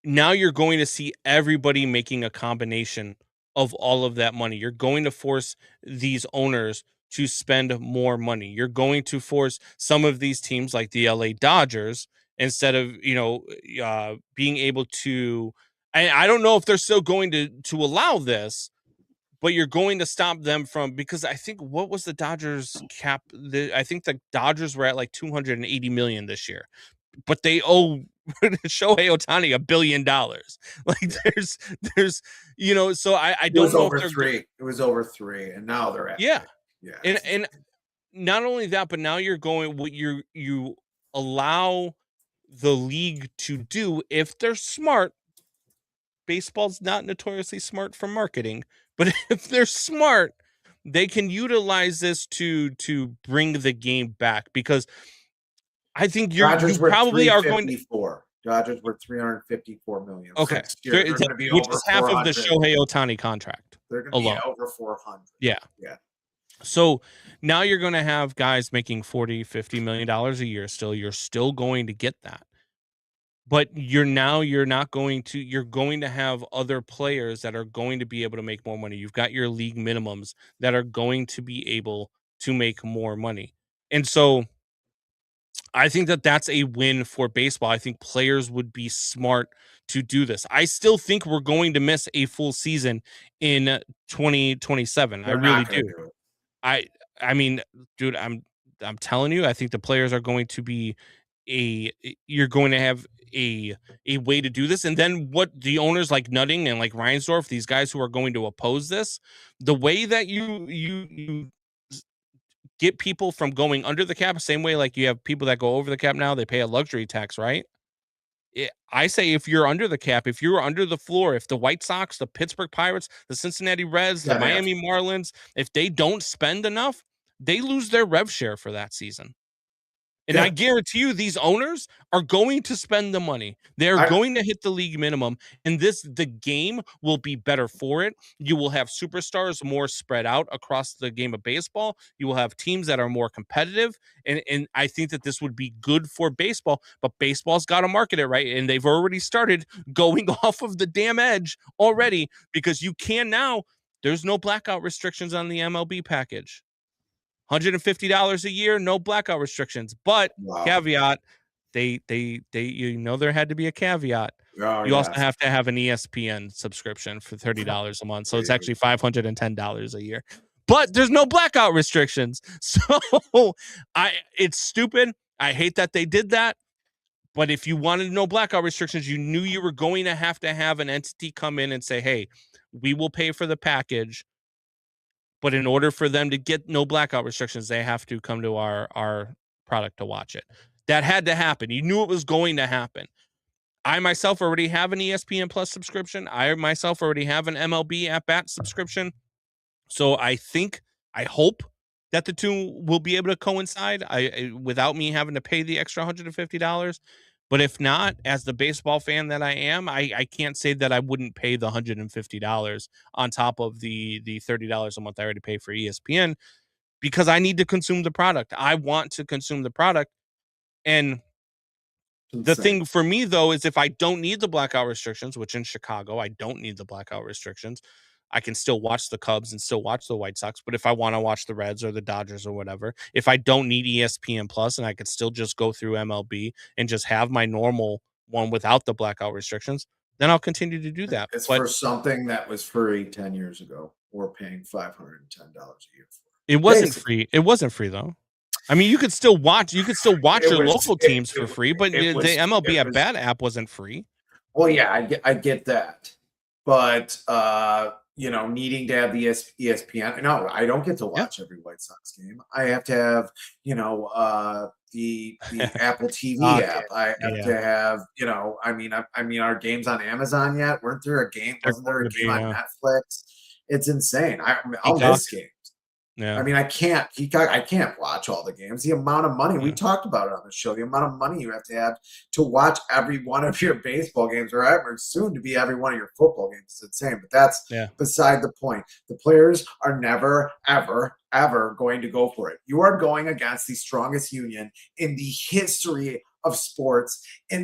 Speaker 4: now you're going to see everybody making a combination of all of that money. You're going to force these owners to spend more money. You're going to force some of these teams like the LA Dodgers, instead of, being able to, I don't know if they're still going to allow this, but you're going to stop them from, because I think what was the Dodgers cap? I think the Dodgers were at like 280 million this year, but they owe Shohei Ohtani $1 billion. Like there's, so I don't know if
Speaker 5: it was over three, and now they're at
Speaker 4: yeah.
Speaker 5: Yeah.
Speaker 4: And not only that, but now you're going, what you allow the league to do, if they're smart. Baseball's not notoriously smart for marketing, but if they're smart, they can utilize this to bring the game back, because I think you probably are going to.
Speaker 5: Dodgers were 354 million.
Speaker 4: Okay,
Speaker 5: They're going to be
Speaker 4: which
Speaker 5: over
Speaker 4: is half
Speaker 5: 400.
Speaker 4: of the Shohei Ohtani contract.
Speaker 5: They're going to be over 400.
Speaker 4: Yeah. So now you're going to have guys making $40-50 million a year. Still, you're still going to get that, but you're going to have other players that are going to be able to make more money. You've got your league minimums that are going to be able to make more money, and so I think that that's a win for baseball. I think players would be smart to do this. I still think we're going to miss a full season in 2027. I really do. I mean, dude, I'm telling you, I think the players are going to be you're going to have a way to do this. And then what the owners like Nutting and like Reinsdorf, these guys who are going to oppose this, the way that you get people from going under the cap, same way like you have people that go over the cap now, they pay a luxury tax, right? I say if you're under the cap, if you're under the floor, if the White Sox, the Pittsburgh Pirates, the Cincinnati Reds, the Miami Marlins, if they don't spend enough, they lose their rev share for that season. And I guarantee you these owners are going to spend the money. They're going to hit the league minimum, and the game will be better for it. You will have superstars more spread out across the game of baseball. You will have teams that are more competitive, and I think that this would be good for baseball, but baseball's got to market it right, and they've already started going off of the damn edge already, because you can now, there's no blackout restrictions on the MLB package. $150 a year, no blackout restrictions. But caveat, they there had to be a caveat. You also have to have an ESPN subscription for $30 a month. So it's actually $510 a year. But there's no blackout restrictions. So it's stupid. I hate that they did that. But if you wanted no blackout restrictions, you knew you were going to have an entity come in and say, hey, we will pay for the package. But in order for them to get no blackout restrictions, they have to come to our product to watch it. That had to happen. You knew it was going to happen. I myself already have an ESPN Plus subscription. I myself already have an MLB At Bat subscription. So I hope that the two will be able to coincide without me having to pay the extra $150. But if not, as the baseball fan that I am, I can't say that I wouldn't pay the $150 on top of the $30 a month I already pay for ESPN, because I need to consume the product. I want to consume the product. And the thing for me, though, is if I don't need the blackout restrictions, which in Chicago, I don't need the blackout restrictions, I can still watch the Cubs and still watch the White Sox. But if I want to watch the Reds or the Dodgers or whatever, if I don't need ESPN Plus and I could still just go through MLB and just have my normal one without the blackout restrictions, then I'll continue to do that.
Speaker 5: It's
Speaker 4: But
Speaker 5: for something that was free 10 years ago. We're paying $510 a year for
Speaker 4: it wasn't
Speaker 5: basically.
Speaker 4: free. It wasn't free, though. I mean, you could still watch your local teams for free, but the MLB at Bat app wasn't free.
Speaker 5: Well, yeah, I get that. But needing to have the ESPN. No, I don't get to watch every White Sox game. I have to have, the Apple TV app. I have to have, our games on Amazon yet? Wasn't there a game on Netflix? It's insane. I'll miss games.
Speaker 4: Yeah.
Speaker 5: I mean, I can't watch all the games. The amount of money, we talked about it on the show, the amount of money you have to watch every one of your baseball games, or soon to be every one of your football games is insane. But that's beside the point. The players are never, ever, ever going to go for it. You are going against the strongest union in the history of sports I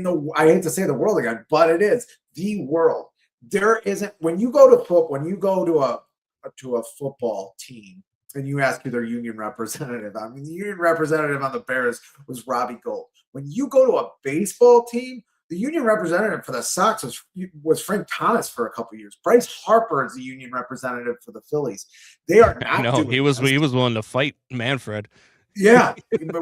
Speaker 5: hate to say the world again, but it is the world. There isn't, when you go to a football team, and you ask who their union representative. I mean, the union representative on the Bears was Robbie Gold. When you go to a baseball team, the union representative for the Sox was Frank Thomas for a couple of years. Bryce Harper is the union representative for the Phillies. They are not.
Speaker 4: I know he was willing to fight Manfred.
Speaker 5: Yeah,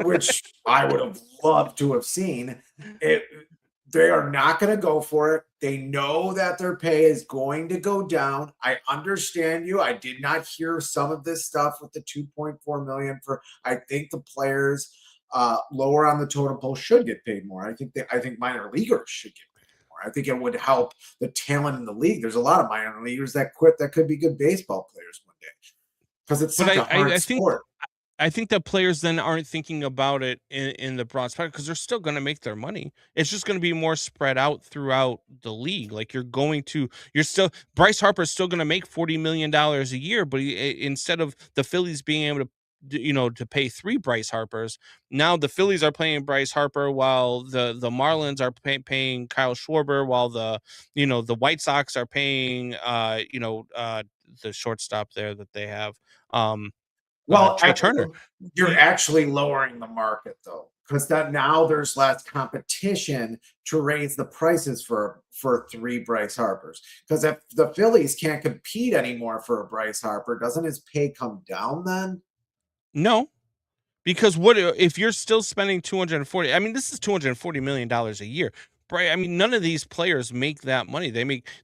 Speaker 5: which I would have loved to have seen. They are not going to go for it. They know that their pay is going to go down. I understand you. I did not hear some of this stuff with the $2.4 million I think the players lower on the totem pole should get paid more. I think minor leaguers should get paid more. I think it would help the talent in the league. There's a lot of minor leaguers that quit that could be good baseball players one day because it's such a hard sport.
Speaker 4: I think that players then aren't thinking about it in the broad spectrum because they're still going to make their money. It's just going to be more spread out throughout the league. Like Bryce Harper is still going to make $40 million a year, but instead of the Phillies being able to pay 3 Bryce Harpers, now the Phillies are paying Bryce Harper while the Marlins are paying Kyle Schwarber, while the White Sox are paying the shortstop there that they have. Turner.
Speaker 5: You're actually lowering the market though, because now there's less competition to raise the prices for 3 Bryce Harpers. Because if the Phillies can't compete anymore for a Bryce Harper, doesn't his pay come down then?
Speaker 4: No, because what if you're still spending 240? I mean, this is $240 million a year. Right. I mean, none of these players make that money.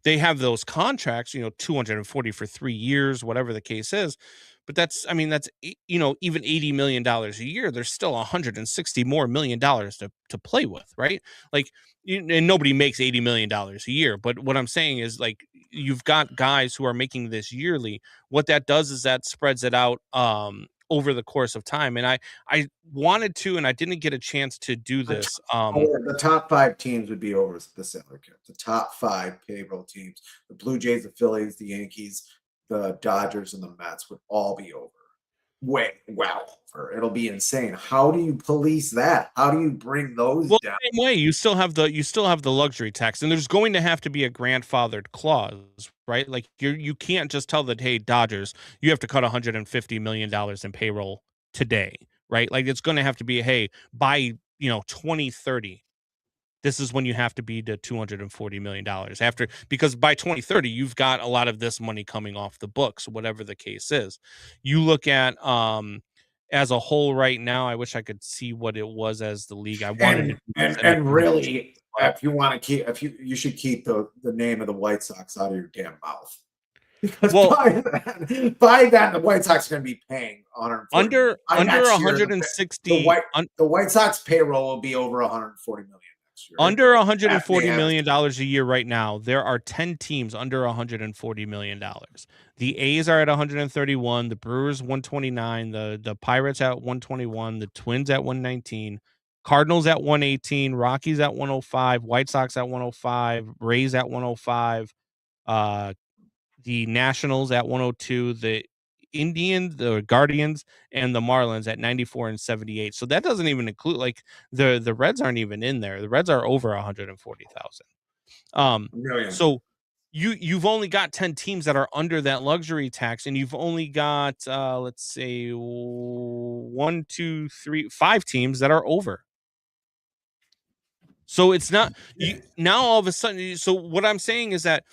Speaker 4: They have those contracts, 240 for 3 years, whatever the case is. But that's even $80 million a year. There's still $160 more million to play with, right? Like, and nobody makes $80 million a year. But what I'm saying is, like, you've got guys who are making this yearly. What that does is that spreads it out over the course of time. And I wanted to, and I didn't get a chance to do this.
Speaker 5: The top 5 teams would be over the salary cap. The top 5 payroll teams: the Blue Jays, the Phillies, the Yankees, the Dodgers, and the Mets would all be over. Over. It'll be insane. How do you police that? How do you bring those down?
Speaker 4: Same way, you still have the luxury tax, and there's going to have to be a grandfathered clause, right? Like you can't just tell that, hey, Dodgers, you have to cut $150 million in payroll today, right? Like it's going to have to be, hey, by 2030. This is when you have to be to $240 million because by 2030, you've got a lot of this money coming off the books, whatever the case is. You look at as a whole right now, I wish I could see what it was as the league. I wanted
Speaker 5: and really, if you want to keep, you should keep the name of the White Sox out of your damn mouth. Because by then, the White Sox are going to be paying
Speaker 4: under 160.
Speaker 5: The White Sox payroll will be over 140 million.
Speaker 4: Under $140 million a year right now, there are 10 teams under $140 million. The A's are at 131, the Brewers 129, the Pirates at 121, the Twins at 119, Cardinals at 118, Rockies at 105, White Sox at 105, Rays at 105, the Nationals at 102, the Indians, the Guardians, and the Marlins at 94 and 78. So that doesn't even include like the Reds aren't even in there. The Reds are over 140,000.
Speaker 5: Million.
Speaker 4: So you've only got 10 teams that are under that luxury tax, and you've only got let's say 1, 2, 3, 5 teams that are over. So it's not now all of a sudden. So what I'm saying is that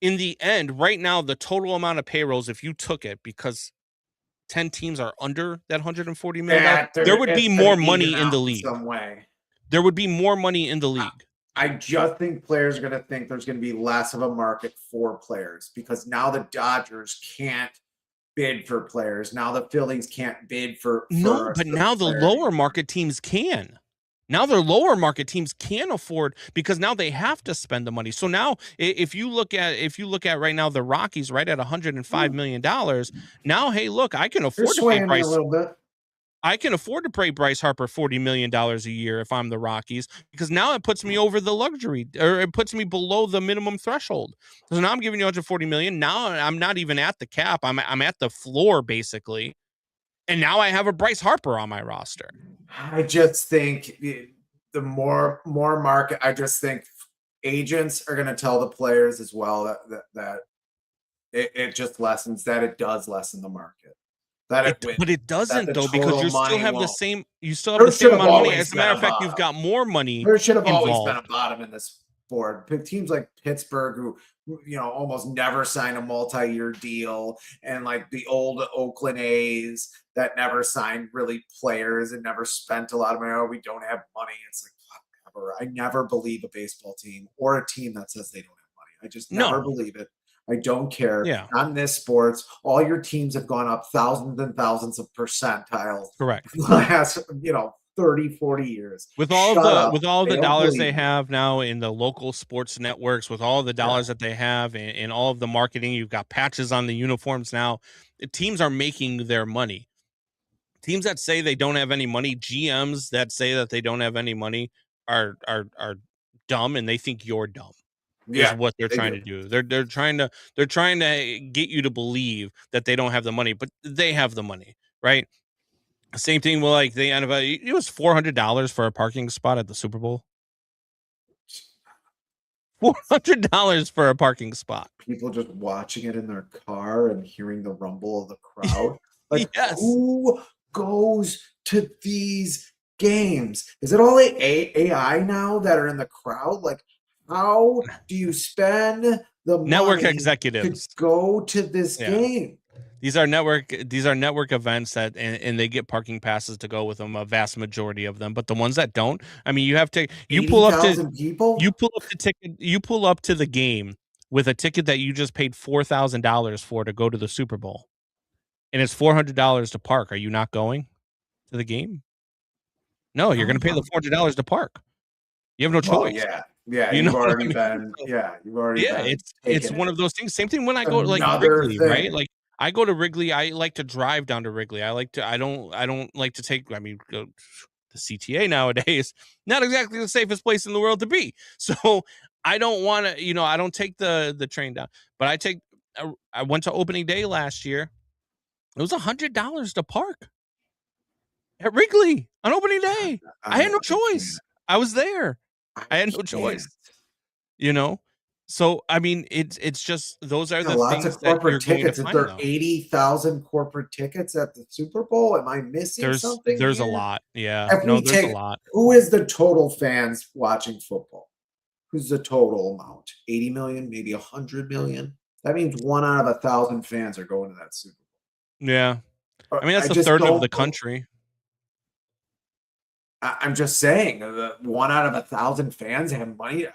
Speaker 4: in the end, right now, the total amount of payrolls, if you took it, because 10 teams are under that $140 million, there would be more money in the league.
Speaker 5: Some way.
Speaker 4: There would be more money in the league.
Speaker 5: I just think players are going to think there's going to be less of a market for players because now the Dodgers can't bid for players. Now the Phillies can't bid for
Speaker 4: no, but now the lower market teams can. Now their lower market teams can afford because now they have to spend the money. So now if you look at right now the Rockies right at $105 million, now hey, look, I can afford to pay Bryce a little bit. I can afford to pay Bryce Harper $40 million a year if I'm the Rockies, because now it puts me over the luxury, or it puts me below the minimum threshold. So now I'm giving you $140 million. Now I'm not even at the cap. I'm at the floor basically. And now I have a Bryce Harper on my roster.
Speaker 5: I just think the more market, I just think agents are going to tell the players as well that it just lessens, that it does lessen the market.
Speaker 4: But it doesn't though, because you still have the same. You still have the same amount of money. As a matter of fact, you've got more money.
Speaker 5: There should have always been a bottom in this board. Teams like Pittsburgh, who almost never sign a multi-year deal, and like the old Oakland A's that never signed really players and never spent a lot of money. Oh, we don't have money. It's like whatever. I never believe a baseball team or a team that says they don't have money. I just never believe it. I don't care.
Speaker 4: Yeah.
Speaker 5: On this sports, all your teams have gone up thousands and thousands of percentiles.
Speaker 4: Correct.
Speaker 5: In the last, 30, 40 years.
Speaker 4: With all the dollars they have now in the local sports networks, with all the dollars that they have in all of the marketing, you've got patches on the uniforms now. The teams are making their money. Teams that say they don't have any money, GMs that say that they don't have any money are dumb, and they think you're dumb. Is what they're trying to do. They're trying to get you to believe that they don't have the money, but they have the money, right? Same thing with like the NFL. It was $400 for a parking spot at the Super Bowl. $400 for a parking spot.
Speaker 5: People just watching it in their car and hearing the rumble of the crowd. Like,
Speaker 4: yes.
Speaker 5: Who goes to these games? Is it all AI now that are in the crowd? Like, how do you spend the
Speaker 4: network
Speaker 5: money
Speaker 4: executives
Speaker 5: to go to this game?
Speaker 4: These are network events that and they get parking passes to go with them, a vast majority of them. But the ones that don't, I mean, you have to pull up to the game with a ticket that you just paid $4,000 for to go to the Super Bowl, and it's $400 to park. Are you not going to the game? No, you're going to pay the $400 to park. You have no choice.
Speaker 5: Yeah, you've already been.
Speaker 4: It's one of those things. Same thing when I go like Wrigley, right? Like I go to Wrigley. I like to drive down to Wrigley. I don't like to take. I mean, go the CTA nowadays, not exactly the safest place in the world to be. So I don't want to. I don't take the train down, but I went to opening day last year. It was $100 to park at Wrigley on opening day. I had no choice. I was there. I had no choice, So I mean, it's just those are the
Speaker 5: lots
Speaker 4: things
Speaker 5: of corporate
Speaker 4: that you're
Speaker 5: tickets.
Speaker 4: Going to
Speaker 5: Is there 80,000 corporate tickets at the Super Bowl? Am I missing something?
Speaker 4: There's
Speaker 5: here?
Speaker 4: A lot. Yeah,
Speaker 5: There's
Speaker 4: a lot.
Speaker 5: Who is the total fans watching football? Who's the total amount? 80 million, maybe 100 million. That means 1 out of 1,000 fans are going to that Super Bowl.
Speaker 4: Yeah, I mean that's a third of the country.
Speaker 5: I'm just saying, 1 out of 1,000 fans have money.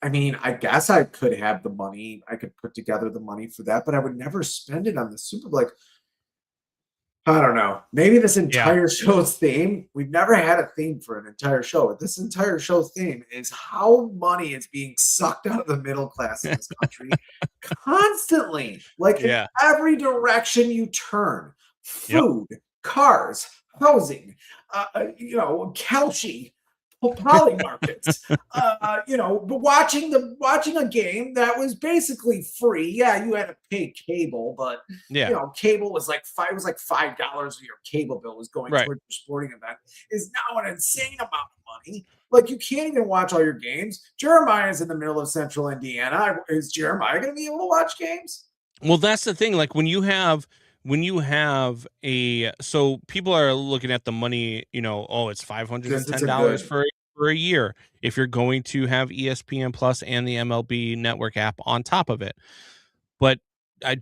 Speaker 5: I mean, I guess I could have the money. I could put together the money for that, but I would never spend it on the Super Bowl. Like, I don't know. Maybe this entire show's theme, we've never had a theme for an entire show. This entire show's theme is how money is being sucked out of the middle class in this country constantly. Like in every direction you turn. Food, cars, housing, Kelce, poly markets. But watching a game that was basically free. Yeah, you had to pay cable, but cable was like $5 of your cable bill was going
Speaker 4: Right.
Speaker 5: towards your sporting event. Is now an insane amount of money. Like, you can't even watch all your games. Jeremiah's in the middle of central Indiana. Is Jeremiah going to be able to watch games?
Speaker 4: Well, that's the thing. Like, when you have so people are looking at the money, it's $510 for a year if you're going to have ESPN Plus and the MLB Network app on top of it. But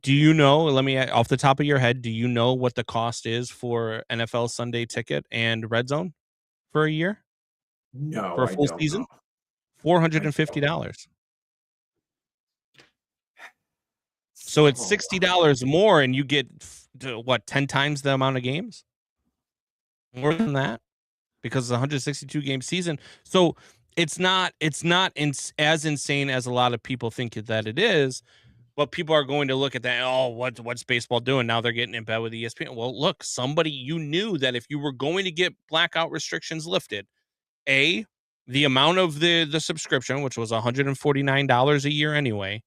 Speaker 4: do you know, let me, off the top of your head, do you know what the cost is for NFL Sunday Ticket and Red Zone for a year?
Speaker 5: No,
Speaker 4: For a full season? $450. So it's $60 more, and you get 10 times the amount of games? More than that, because it's a 162 game season. So it's not as insane as a lot of people think that it is. But people are going to look at that. Oh, what's baseball doing now? They're getting in bed with ESPN. Well, look, you knew that if you were going to get blackout restrictions lifted, the amount of the subscription, which was $149 a year anyway,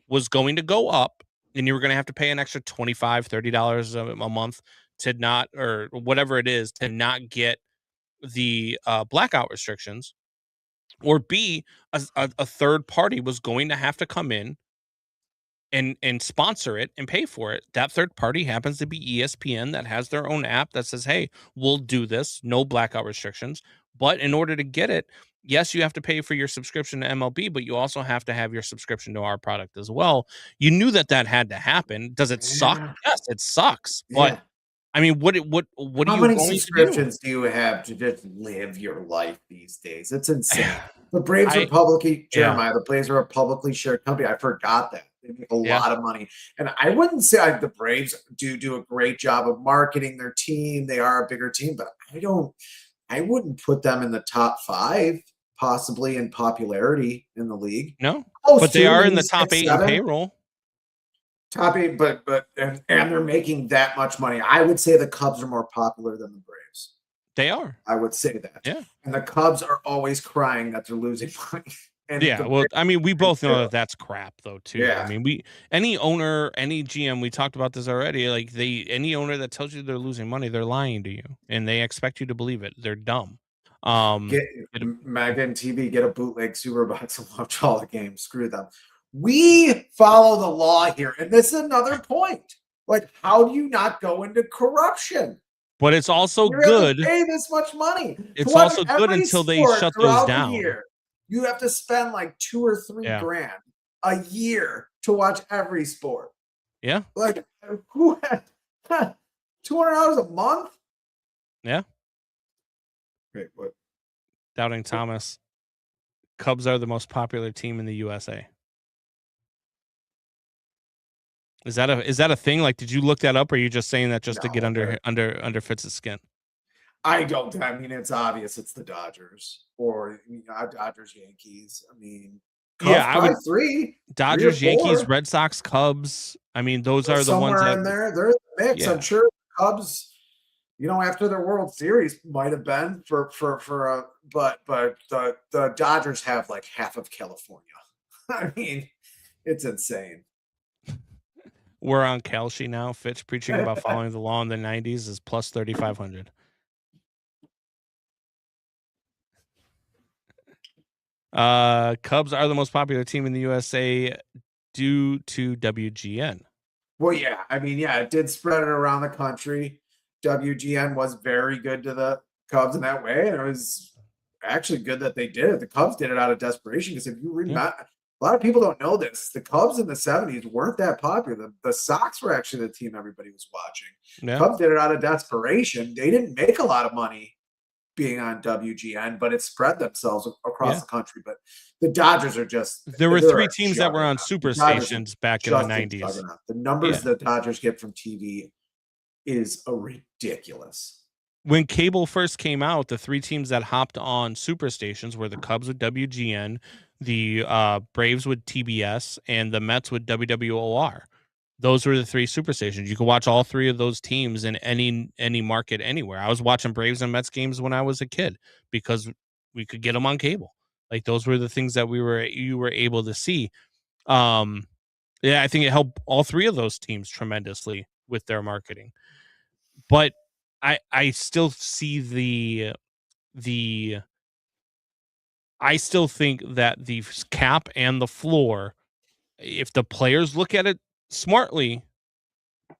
Speaker 4: was going to go up, and you were going to have to pay an extra $25, $30 a month to not, or whatever it is, to not get the blackout restrictions. Or B, a third party was going to have to come in and sponsor it and pay for it. That third party happens to be ESPN, that has their own app that says, hey, we'll do this, no blackout restrictions. But in order to get it, yes, you have to pay for your subscription to MLB, but you also have to have your subscription to our product as well. You knew that had to happen. Does it suck? Yes, it sucks. But I mean, what
Speaker 5: How many subscriptions do you have to just live your life these days? It's insane. The Braves are the Braves are a publicly shared company. I forgot that. They make a lot of money. And I wouldn't say the Braves do a great job of marketing their team. They are a bigger team, but I wouldn't put them in the top 5, possibly, in popularity in the league.
Speaker 4: No, but they are in the top 8 in payroll.
Speaker 5: Top 8, but and they're making that much money. I would say the Cubs are more popular than the Braves.
Speaker 4: They are.
Speaker 5: I would say that.
Speaker 4: Yeah.
Speaker 5: And the Cubs are always crying that they're losing money. And
Speaker 4: well, I mean, we both know that that's crap, though, too. Yeah. I mean, any owner, any GM, we talked about this already. Like, any owner that tells you they're losing money, they're lying to you, and they expect you to believe it. They're dumb.
Speaker 5: Get Magnet TV, get a bootleg Superbox and watch all the games. Screw them. We follow the law here, and this is another point. Like, how do you not go into corruption?
Speaker 4: But it's also good.
Speaker 5: To pay this much money.
Speaker 4: It's also good until they shut those down.
Speaker 5: You have to spend like $2 or $3 grand a year to watch every sport.
Speaker 4: Yeah.
Speaker 5: Like, who had $200 a month?
Speaker 4: Yeah.
Speaker 5: Wait, what?
Speaker 4: Doubting Thomas. Cubs are the most popular team in the USA. Is that a thing? Like, did you look that up, or are you just saying that just to get under Fitz's skin?
Speaker 5: I don't. I mean, it's obvious. It's the Dodgers or Dodgers, Yankees. I mean, Cubs,
Speaker 4: I would
Speaker 5: 3.
Speaker 4: Dodgers,
Speaker 5: 3 or 4.
Speaker 4: Yankees, Red Sox, Cubs. I mean, those are the ones that
Speaker 5: in there. They're in the mix. I'm sure the Cubs, after their World Series, might have been but the Dodgers have like half of California. I mean, it's insane.
Speaker 4: We're on Kalshi now. Fitz preaching about following the law in the 90s is plus 3,500. Cubs are the most popular team in the USA due to WGN.
Speaker 5: Well, yeah. I mean, it did spread it around the country. WGN was very good to the Cubs in that way, and it was actually good that they did it. The Cubs did it out of desperation, because if you remember, a lot of people don't know this. The Cubs in the 70s weren't that popular. The Sox were actually the team everybody was watching.
Speaker 4: Yeah.
Speaker 5: Cubs did it out of desperation. They didn't make a lot of money being on WGN, but it spread themselves across the country. But the Dodgers are just...
Speaker 4: There were 3 teams that were on super stations back in the 90s.
Speaker 5: The numbers the Dodgers get from TV is ridiculous.
Speaker 4: When cable first came out, the 3 teams that hopped on super stations were the Cubs with WGN, the Braves with TBS, and the Mets with WWOR. Those were the 3 super stations. You could watch all 3 of those teams in any market anywhere. I was watching Braves and Mets games when I was a kid because we could get them on cable. Like those were the things that you were able to see. Yeah, I think it helped all three of those teams tremendously with their marketing. But I still see I still think that the cap and the floor, if the players look at it smartly,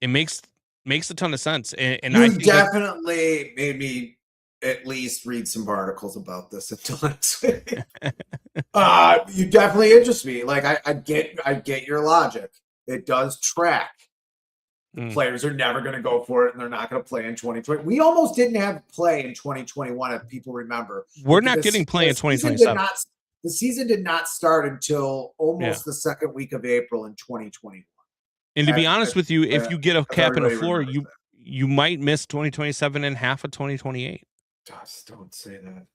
Speaker 4: it makes a ton of sense. And I think
Speaker 5: definitely made me at least read some articles about this until next week. You definitely interest me. Like I get your logic. It does track. The players are never going to go for it, and they're not going to play in 2020. We almost didn't have play in 2021, if people remember.
Speaker 4: We're not getting play in 2027.
Speaker 5: The season did not start until almost the second week of April in 2021.
Speaker 4: And to be honest with you, if you get a cap and a floor, you might miss 2027 and half of 2028.
Speaker 5: Just don't say that.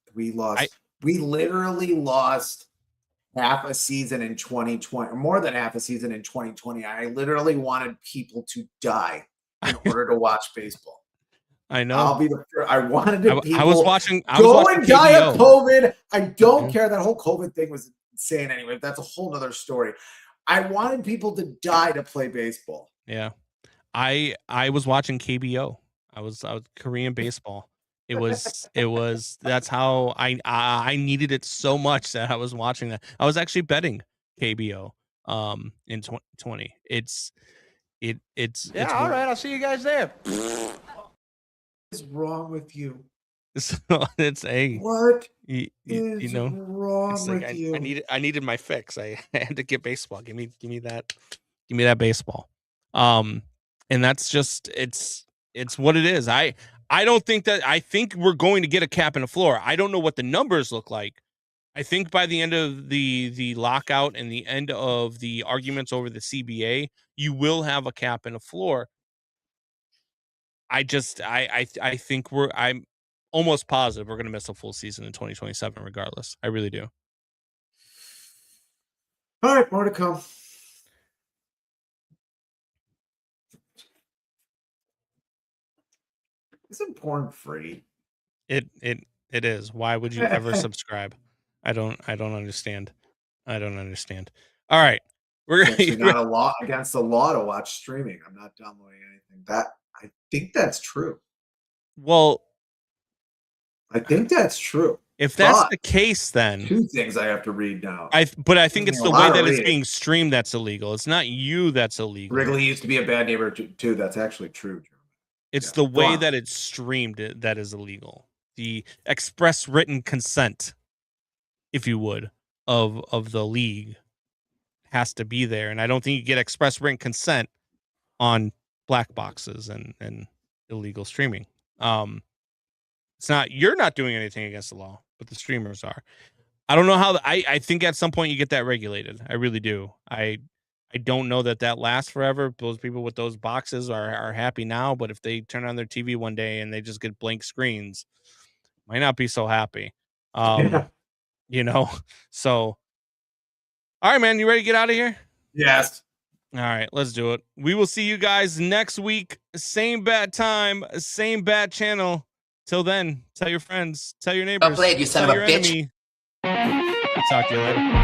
Speaker 5: We literally lost half a season in 2020, or more than half a season in 2020. I literally wanted people to die in order to watch baseball.
Speaker 4: I know.
Speaker 5: I'll be the first. I wanted to.
Speaker 4: I was watching.
Speaker 5: Go and die of COVID. I don't care. That whole COVID thing was insane. Anyway, that's a whole nother story. I wanted people to die to play baseball.
Speaker 4: Yeah, I was watching KBO. I was Korean baseball. It was that's how I needed it so much that I was watching that. I was actually betting KBO in 2020. It's
Speaker 9: all right. I'll see you guys there.
Speaker 5: What is wrong with you?
Speaker 4: So it's a
Speaker 5: what
Speaker 4: you know
Speaker 5: wrong with you?
Speaker 4: I needed my fix. I had to get baseball. Give me that baseball. And that's just it's what it is. I don't think that I think we're going to get a cap and a floor. I don't know what the numbers look like. I think by the end of the lockout and the end of the arguments over the CBA, you will have a cap and a floor. I think I'm almost positive we're going to miss a full season in 2027 regardless. I really do.
Speaker 5: All right, more to come. Isn't porn free?
Speaker 4: It is. Why would you ever subscribe? I don't understand. I don't understand. All right. We're
Speaker 5: not a law against the law to watch streaming. I'm not downloading anything. That I think that's true.
Speaker 4: Well,
Speaker 5: I think that's true.
Speaker 4: If that's the case, then
Speaker 5: two things I have to read now.
Speaker 4: I think it's the way that it's being streamed that's illegal. It's not you that's illegal.
Speaker 5: Wrigley used to be a bad neighbor too. That's actually true.
Speaker 4: It's the way that it's streamed that is illegal. The express written consent, if you would, of the league has to be there. And I don't think you get express written consent on black boxes and illegal streaming. It's not, you're not doing anything against the law, but the streamers are. I don't know how I think at some point you get that regulated. I really do. I don't know that lasts forever. Those people with those boxes are happy now, but if they turn on their TV one day and they just get blank screens, might not be so happy. You know, so all right, man, you ready to get out of here?
Speaker 5: Yes.
Speaker 4: All right, let's do it. We will see you guys next week. Same bat time, same bat channel. Till then, tell your friends, tell your neighbors.
Speaker 9: Well played, you son of a bitch.
Speaker 4: Enemy. Talk to you later.